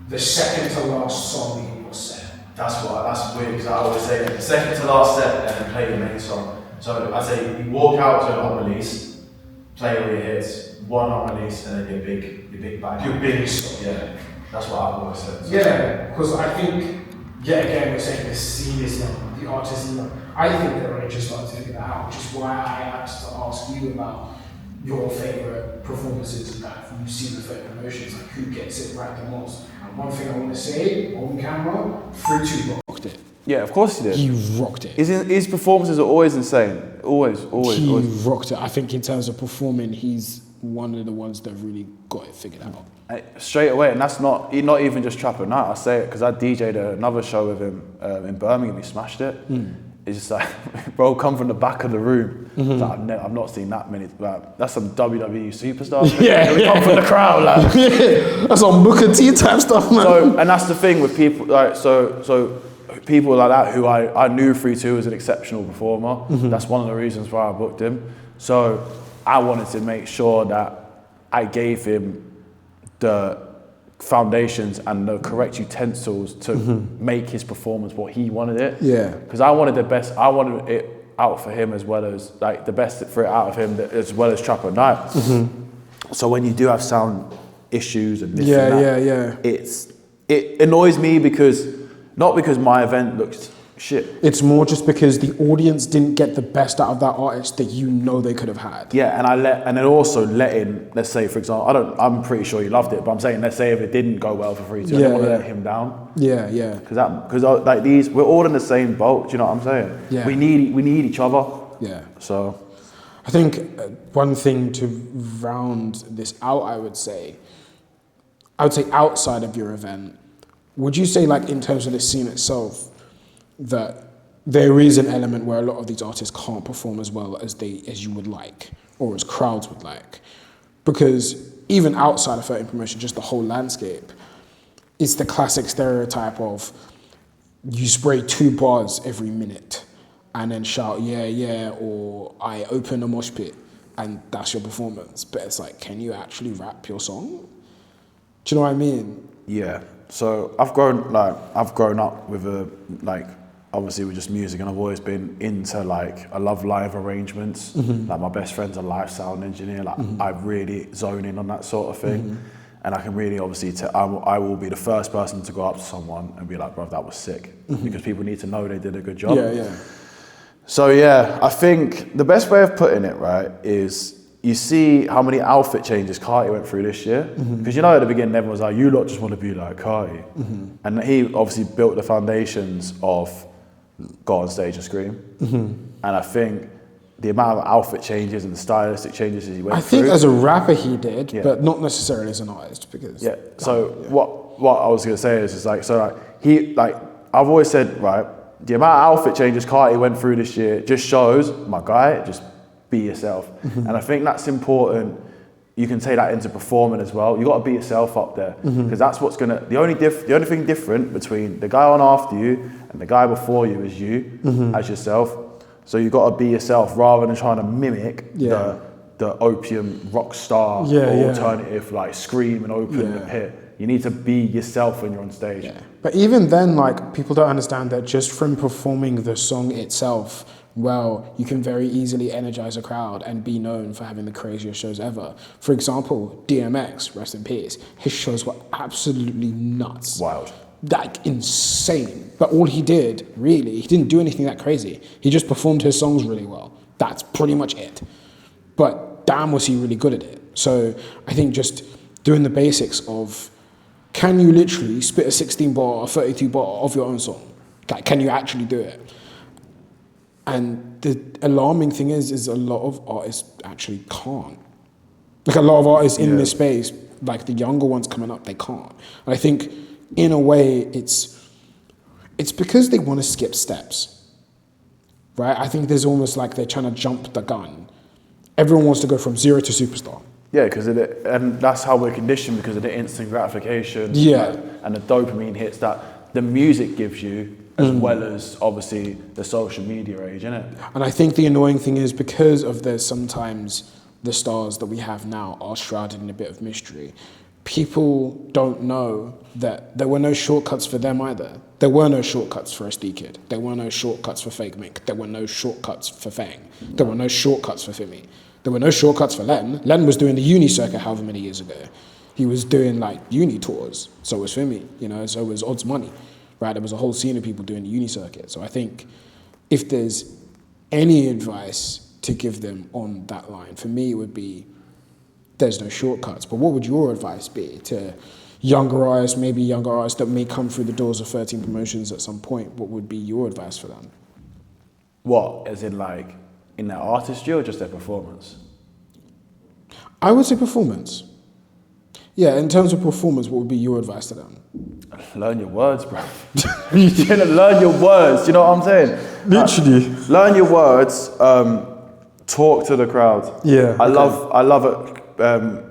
the second to last song in your set. That's weird because I always say the second to last set and then play your main song. So I say you walk out to an unreleased, play all your hits, 1 unreleased, and then your big bang. Your biggest song. Yeah. That's what I've always said. So. Yeah, because I think, yet again, we're saying the scene is young, the artist is young. I think they're only just starting to figure that out, which is why I had to ask you about your favourite performances and that you've seen the 30 promotions, like who gets it right the most. And one thing I want to say on camera, 3-2 rocked it. Yeah, of course he did. He rocked it. His performances are always insane. Always. He rocked it. I think in terms of performing, he's one of the ones that really got it figured out. Straight away, and that's not even just Trap at Night. I say it because I DJ'd another show with him in Birmingham. He smashed it. It's just like, bro, come from the back of the room. Like, I've not seen that many. Like, that's some WWE superstars. We come from the crowd. Like. That's on Booker T type stuff, man. So, and that's the thing with people. Like, so people like that who I knew 3-2 was an exceptional performer. That's one of the reasons why I booked him. So I wanted to make sure that I gave him the foundations and the correct utensils to make his performance what he wanted it. Yeah. Because I wanted the best. I wanted it out for him as well as like the best for it out of him as well as Trap at Night. So when you do have sound issues and this and that, it annoys me because not because my event looks shit. It's more just because the audience didn't get the best out of that artist that you know they could have had. Yeah, and then also letting, let's say for example, I'm pretty sure you loved it, but I'm saying let's say if it didn't go well for 3-2, I don't want to let him down. Yeah. Because like these, we're all in the same boat. Do you know what I'm saying? Yeah. We need each other. Yeah. So, I think one thing to round this out, I would say outside of your event, would you say like in terms of the scene itself, that there is an element where a lot of these artists can't perform as well as you would like, or as crowds would like? Because even outside of 13 promotion, just the whole landscape, it's the classic stereotype of you spray 2 bars every minute and then shout, yeah, or I open a mosh pit and that's your performance. But it's like, can you actually rap your song? Do you know what I mean? Yeah. So I've grown up with obviously with just music, and I've always been into I love live arrangements. Like my best friend's a live sound engineer. I really zone in on that sort of thing, and I can really obviously I will be the first person to go up to someone and be like, bro, that was sick, because people need to know they did a good job. Yeah. So yeah, I think the best way of putting it right is, you see how many outfit changes Carti went through this year? Because you know at the beginning everyone was like, you lot just want to be like Carti. And he obviously built the foundations of go on stage and scream. And I think the amount of outfit changes and the stylistic changes he went through. I think as a rapper he did, but not necessarily as an artist, because... Yeah, so what I was going to say is I've always said, right, the amount of outfit changes Carti went through this year just shows, my guy, just be yourself. And I think that's important. You can take that into performing as well. You got to be yourself up there, because that's what's gonna. The only thing different between the guy on after you and the guy before you is you as yourself. So you got to be yourself rather than trying to mimic the opium rock star alternative like scream and open the pit. You need to be yourself when you're on stage. Yeah. But even then, people don't understand that just from performing the song itself, well, you can very easily energize a crowd and be known for having the craziest shows ever. For example, DMX, rest in peace, his shows were absolutely nuts. Wild. Insane. But all he did, really, he didn't do anything that crazy. He just performed his songs really well. That's pretty much it. But damn, was he really good at it. So I think just doing the basics of, can you literally spit a 16 bar or 32 bar of your own song? Can you actually do it? And the alarming thing is a lot of artists actually can't. A lot of artists in this space, like the younger ones coming up, they can't. And I think in a way, it's because they want to skip steps, right? I think there's almost like they're trying to jump the gun. Everyone wants to go from zero to superstar. Yeah, and that's how we're conditioned because of the instant gratification. Yeah. And the dopamine hits that the music gives you, as well as obviously the social media age, innit? And I think the annoying thing is because of sometimes the stars that we have now are shrouded in a bit of mystery. People don't know that there were no shortcuts for them either. There were no shortcuts for SD Kid. There were no shortcuts for Fake Mink. There were no shortcuts for Fang. There were no shortcuts for Fimi. There were no shortcuts for Len. Len was doing the uni circuit however many years ago. He was doing like uni tours. So was Fimi, so was Odds Money, right? There was a whole scene of people doing the uni circuit. So I think if there's any advice to give them on that line, for me it would be there's no shortcuts. But what would your advice be to younger artists, maybe younger artists that may come through the doors of 13 Promotions at some point? What would be your advice for them? What, as in like in their artistry or just their performance? I would say performance. Yeah, in terms of performance, what would be your advice to them? Learn your words, bro. You're gonna learn your words, you know what I'm saying? Literally. Learn your words, talk to the crowd. Yeah. I love it.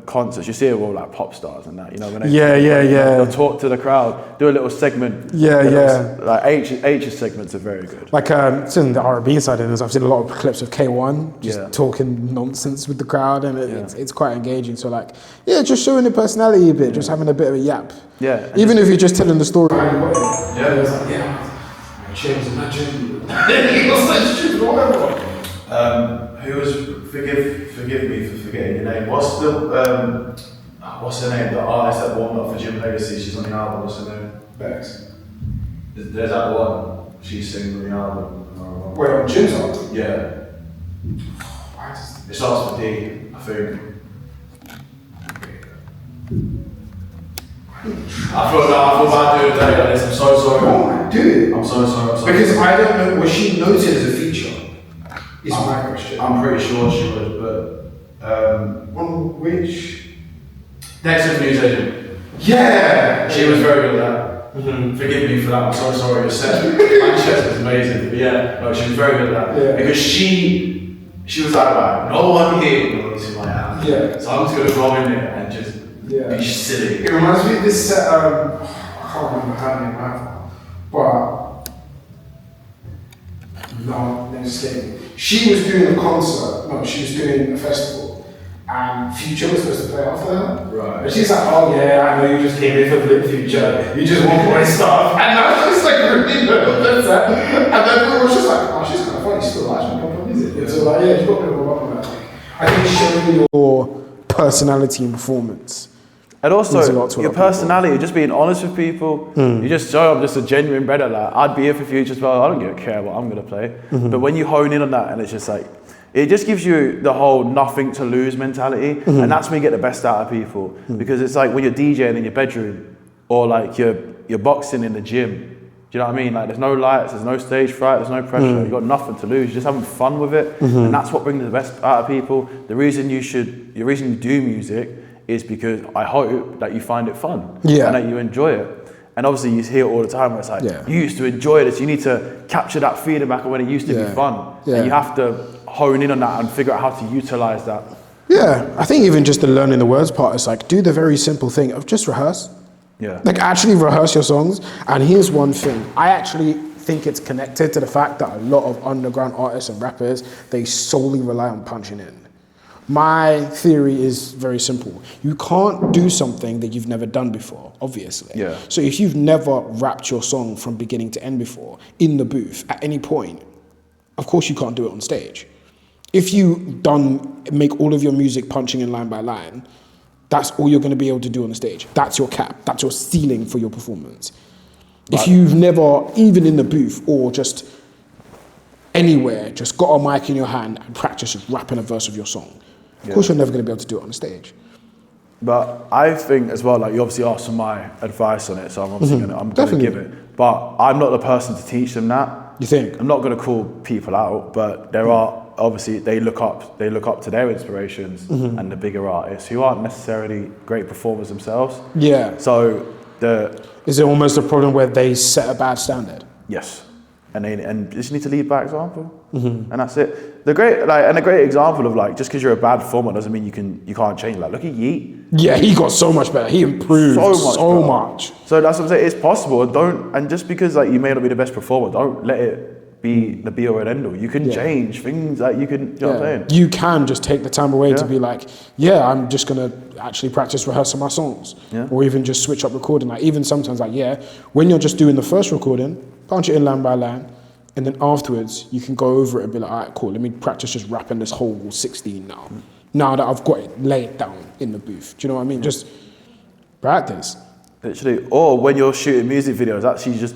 Concerts, you see it all like pop stars and that, when they they'll talk to the crowd, do a little segment. Like H's segments are very good. Like it's in the R&B side of this, I've seen a lot of clips of K1 just talking nonsense with the crowd, and it's quite engaging. So like, just showing the personality a bit, just having a bit of a yap. Yeah. Even if you're just telling the story. Who was forgive me for forgetting your name. What's her name? The artist that warmed up for Jim Legacy. She's on the album. What's her name? Bex. There's that one. She's singing on the album. Wait, on Jim's album? Yeah. It starts with D, I think. I feel bad doing a day like this. I'm so sorry. Oh, dude. I'm so sorry. Because I don't know. Was she noted as a feature? Is my question. I'm pretty sure she was, but on which? Next News Agent. Yeah. She was very good at that. Mm-hmm. Forgive me for that. I'm so sorry. Your set, Manchester was amazing. But no, she was very good at that. Yeah. Because she was like, right, no one here knows who I am. Yeah. So I'm just gonna go in there and just be silly. It reminds me of this set. I can't remember her name either, but no, let me escape me. She was doing a concert. No, she was doing a festival, and Future was supposed to play after her. Right. But she's like, oh yeah, I know you just came in for Blip Future. You just want my stuff. And I was just like, really good. And then everyone was just like, oh, she's kind of funny still. Actually, no problem, is it? So like, yeah, she's got a bit of a bump on that. I think showing your personality and performance. And also, your personality, just being honest with people, you just show I'm just a genuine brother. Like, I'd be here for Future as well. I don't care what I'm going to play. But when you hone in on that, and it's just like, it just gives you the whole nothing to lose mentality. And that's when you get the best out of people. Because it's like when you're DJing in your bedroom, or like you're boxing in the gym. Do you know what I mean? Like, there's no lights, there's no stage fright, there's no pressure. You've got nothing to lose. You're just having fun with it. And that's what brings the best out of people. The reason you do music is because I hope that you find it fun and that you enjoy it. And obviously you hear it all the time where it's like, you used to enjoy this, you need to capture that feeling back of when it used to be fun. And you have to hone in on that and figure out how to utilize that. Yeah, I think even just the learning the words part is like, do the very simple thing of just rehearse. Yeah. Like actually rehearse your songs. And here's one thing, I actually think it's connected to the fact that a lot of underground artists and rappers, they solely rely on punching in. My theory is very simple. You can't do something that you've never done before, obviously. Yeah. So if you've never rapped your song from beginning to end before, in the booth, at any point, of course you can't do it on stage. If you make all of your music punching in line by line, that's all you're going to be able to do on the stage. That's your cap. That's your ceiling for your performance. Right. If you've never, even in the booth or just anywhere, just got a mic in your hand and practice just rapping a verse of your song, of course you're never going to be able to do it on the stage. But I think as well, like you obviously asked for my advice on it, so I'm obviously going to give it. But I'm not the person to teach them that. You think? I'm not going to call people out, but there are obviously they look up to their inspirations and the bigger artists who aren't necessarily great performers themselves. Yeah. So Is it almost a problem where they set a bad standard? Yes, and you just need to lead by example, and that's it. A great example of like, just because you're a bad performer doesn't mean you can't change. Like, look at Yeet. Yeah, he got so much better. He improved so much. So that's what I'm saying. It's possible. And just because like you may not be the best performer, don't let it be the be all and end all. You can change things. Like you can. You know what I'm saying? You can just take the time away to be like, I'm just gonna actually practice rehearsing my songs, or even just switch up recording. Like even sometimes, like when you're just doing the first recording, punch it in line by line. And then afterwards, you can go over it and be like, all right, cool, let me practice just rapping this whole 16 now. Now that I've got it laid down in the booth. Do you know what I mean? Just practice. Literally. Or when you're shooting music videos, actually just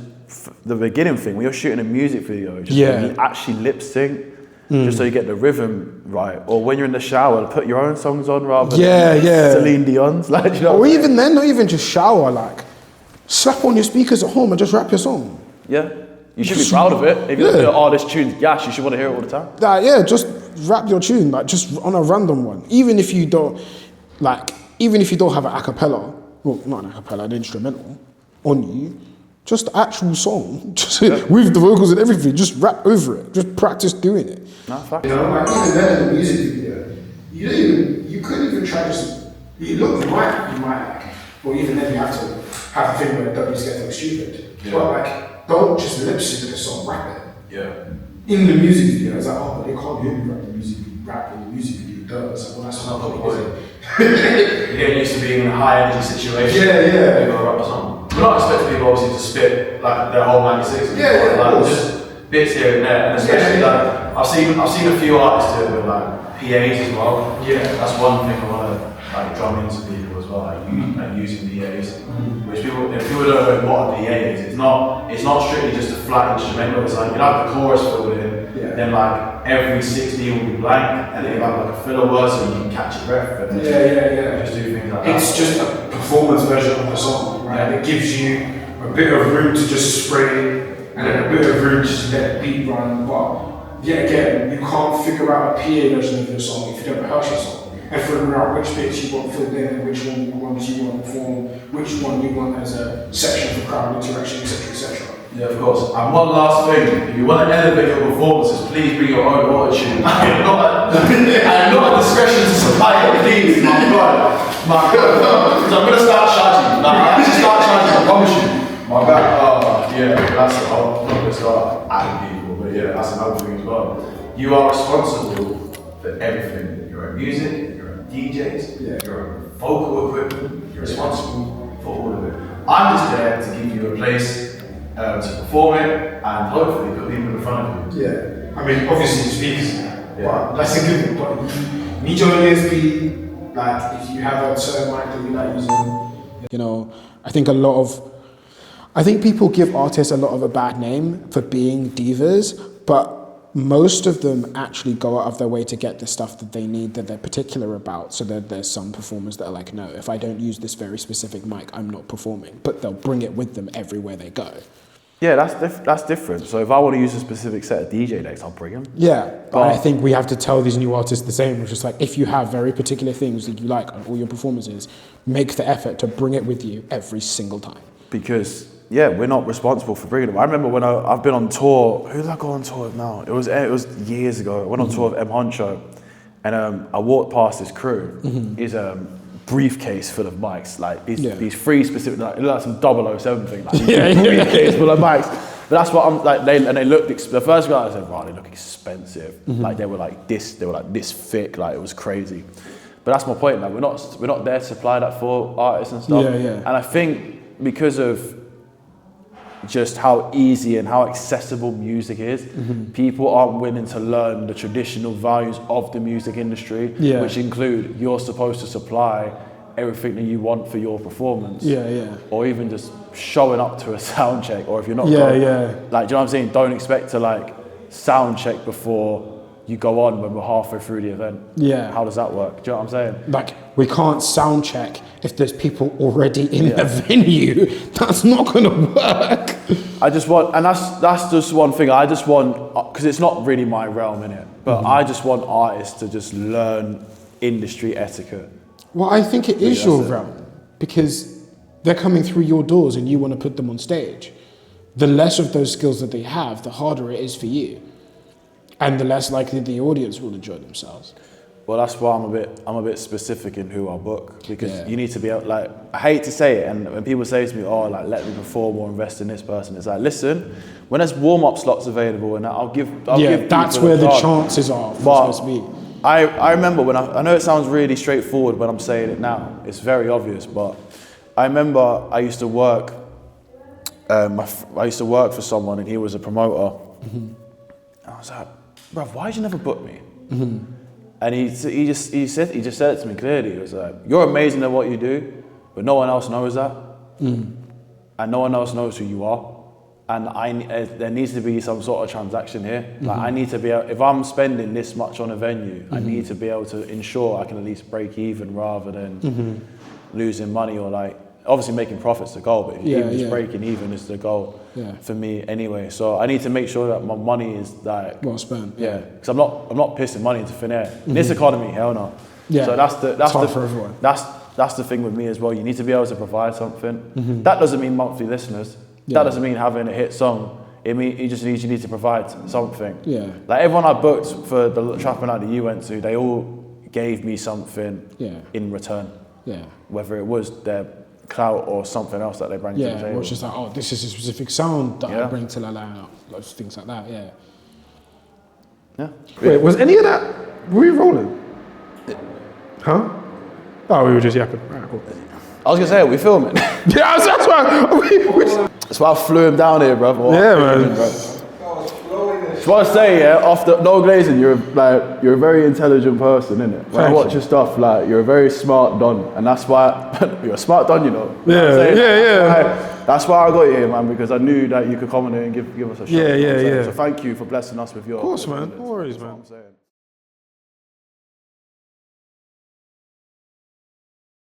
the beginning thing, when you're shooting a music video, just you actually lip sync, just so you get the rhythm right. Or when you're in the shower, put your own songs on rather than Celine Dion's. Like, you know or even then, not even just shower, like, slap on your speakers at home and just rap your song. Yeah. You should be proud of it. If you look at this tune's gas, you should want to hear it all the time. Just rap your tune, like just on a random one. Even if you don't have an acapella, well, not an acapella, an instrumental on you, just the actual song, just with the vocals and everything, just rap over it. Just practice doing it. No, fact. You know, like even then in the music video, you couldn't even try you might or even then you have to have the thing where don't just get things stupid. Yeah. But like, don't just lip sync the song, rap it. Yeah. In the music video, it's like, but they can't hear me rap in the music video. It's like, well, that's not the point. You get used to being in a high energy situation. Yeah. People rap a song. We're not expecting people obviously to spit like their whole 96. Just bits here and there, and especially like I've seen a few artists do it with like PAs as well. Yeah, that's one thing I want to like drum into people as well, like using PAs. Which if people don't know what a PA is, it's not strictly just a flat instrumental. It's like you have the chorus filled in, then like every 60 will be blank, and then you have like a filler word so you can catch your breath. And just do things like that. It's just a performance version of the song, right? It gives you a bit of room to just spray, and then a bit of room to just let the beat run. But again, you can't figure out a PA version of your song if you don't rehearse your song. And figure out which bits you want filled in and which ones you want to perform, which one you want as a section for crowd interaction, etc. Yeah, of course. And one last thing, if you want to elevate your performances, please bring your own auto-tune. I am not a discretion to supply it, please, my God. Because I'm going to start charging. Like, I have to start charging, I promise you. My God. I'm not going to start adding people, but that's another thing as well. You are responsible for everything. Your own music, your own DJs, your own vocal equipment, you're responsible for all of it. I'm just there to give you a place to perform it and hopefully put people in front of you. Yeah, I mean, obviously speakers, but that's a good one. But you need your USB, like if you have a certain mic that you like using. You know, I think people give artists a lot of a bad name for being divas, but most of them actually go out of their way to get the stuff that they need, that they're particular about. So that there's some performers that are like, no, if I don't use this very specific mic, I'm not performing. But they'll bring it with them everywhere they go. Yeah, that's different. So if I want to use a specific set of DJ decks, I'll bring them. Yeah, but I think we have to tell these new artists the same, which is like, if you have very particular things that you like on all your performances, make the effort to bring it with you every single time. Because we're not responsible for bringing them. I remember when I've been on tour. Who did I go on tour with now? It was years ago. I went on tour with M Honcho, and I walked past his crew. His briefcase full of mics, like these three specific, like some 007 thing, like briefcase full of mics. But that's what I'm like. They looked. The first guy I said, "Wow, they look expensive." Like they were like this thick. Like it was crazy. But that's my point. Like we're not there to supply that for artists and stuff. And I think because of just how easy and how accessible music is, people aren't willing to learn the traditional values of the music industry, which include you're supposed to supply everything that you want for your performance, or even just showing up to a sound check, or if you're not like, do you know what I'm saying, don't expect to like sound check before you go on when we're halfway through the event. How does that work? Do you know what I'm saying? Like, we can't sound check if there's people already in the venue. That's not gonna work. I just want, and that's just one thing, I just want, because it's not really my realm in it, but I just want artists to just learn industry etiquette. Well, I think it is your realm, because they're coming through your doors and you want to put them on stage. The less of those skills that they have, the harder it is for you. And the less likely the audience will enjoy themselves. Well, that's why I'm a bit specific in who I book, because Yeah. you need to be able, like, I hate to say it, and when people say to me, oh, like, let me perform or invest in this person, it's like, listen, when there's warm-up slots available, and I'll give that's people where the chance. chances are for But supposed to be. I remember when I know it sounds really straightforward when I'm saying it now, it's very obvious, but I remember I used to work, I used to work for someone, and he was a promoter. I was like, bruv, why did you never book me? And he said it to me clearly. He was like, you're amazing at what you do, but no one else knows that. And no one else knows who you are. And there needs to be some sort of transaction here. Like, I need to be able, if I'm spending this much on a venue, I need to be able to ensure I can at least break even rather than losing money, or like, obviously making profits the goal, but even just breaking even is the goal for me anyway. So I need to make sure that my money is like Well spent. yeah, because I'm not pissing money into thin air. In this economy, hell no. Yeah. So that's hard the for everyone. that's the thing with me as well. You need to be able to provide something. That doesn't mean monthly listeners. That doesn't mean having a hit song. It means you need to provide something. Yeah. Like everyone I booked for the trapping night that you went to, they all gave me something in return. Yeah. Whether it was their clout or something else that they bring to the Yeah, table. or it's just like, oh, this is a specific sound that I Yeah. bring to the lineup, like things like that. Yeah. Yeah. Wait, was any of that? Were we rolling? Huh? Oh, we were just yapping. Alright, cool. I was gonna say, are we filming? Yeah, that's why. That's why I flew him down here, bro. Yeah, man. Just want to say, yeah, after no glazing, you're a very intelligent person, innit? When I Thank watch you. your stuff, like you're a very smart don, and that's why you're a smart don, you know. You know what I'm Yeah, saying? yeah. That's why I got you here, man, because I knew that you could come in here and give us a shot. Yeah, you know what I'm yeah, saying? yeah. So thank you for blessing us with your. Of course, man. confidence. No worries, That's what man. I'm saying.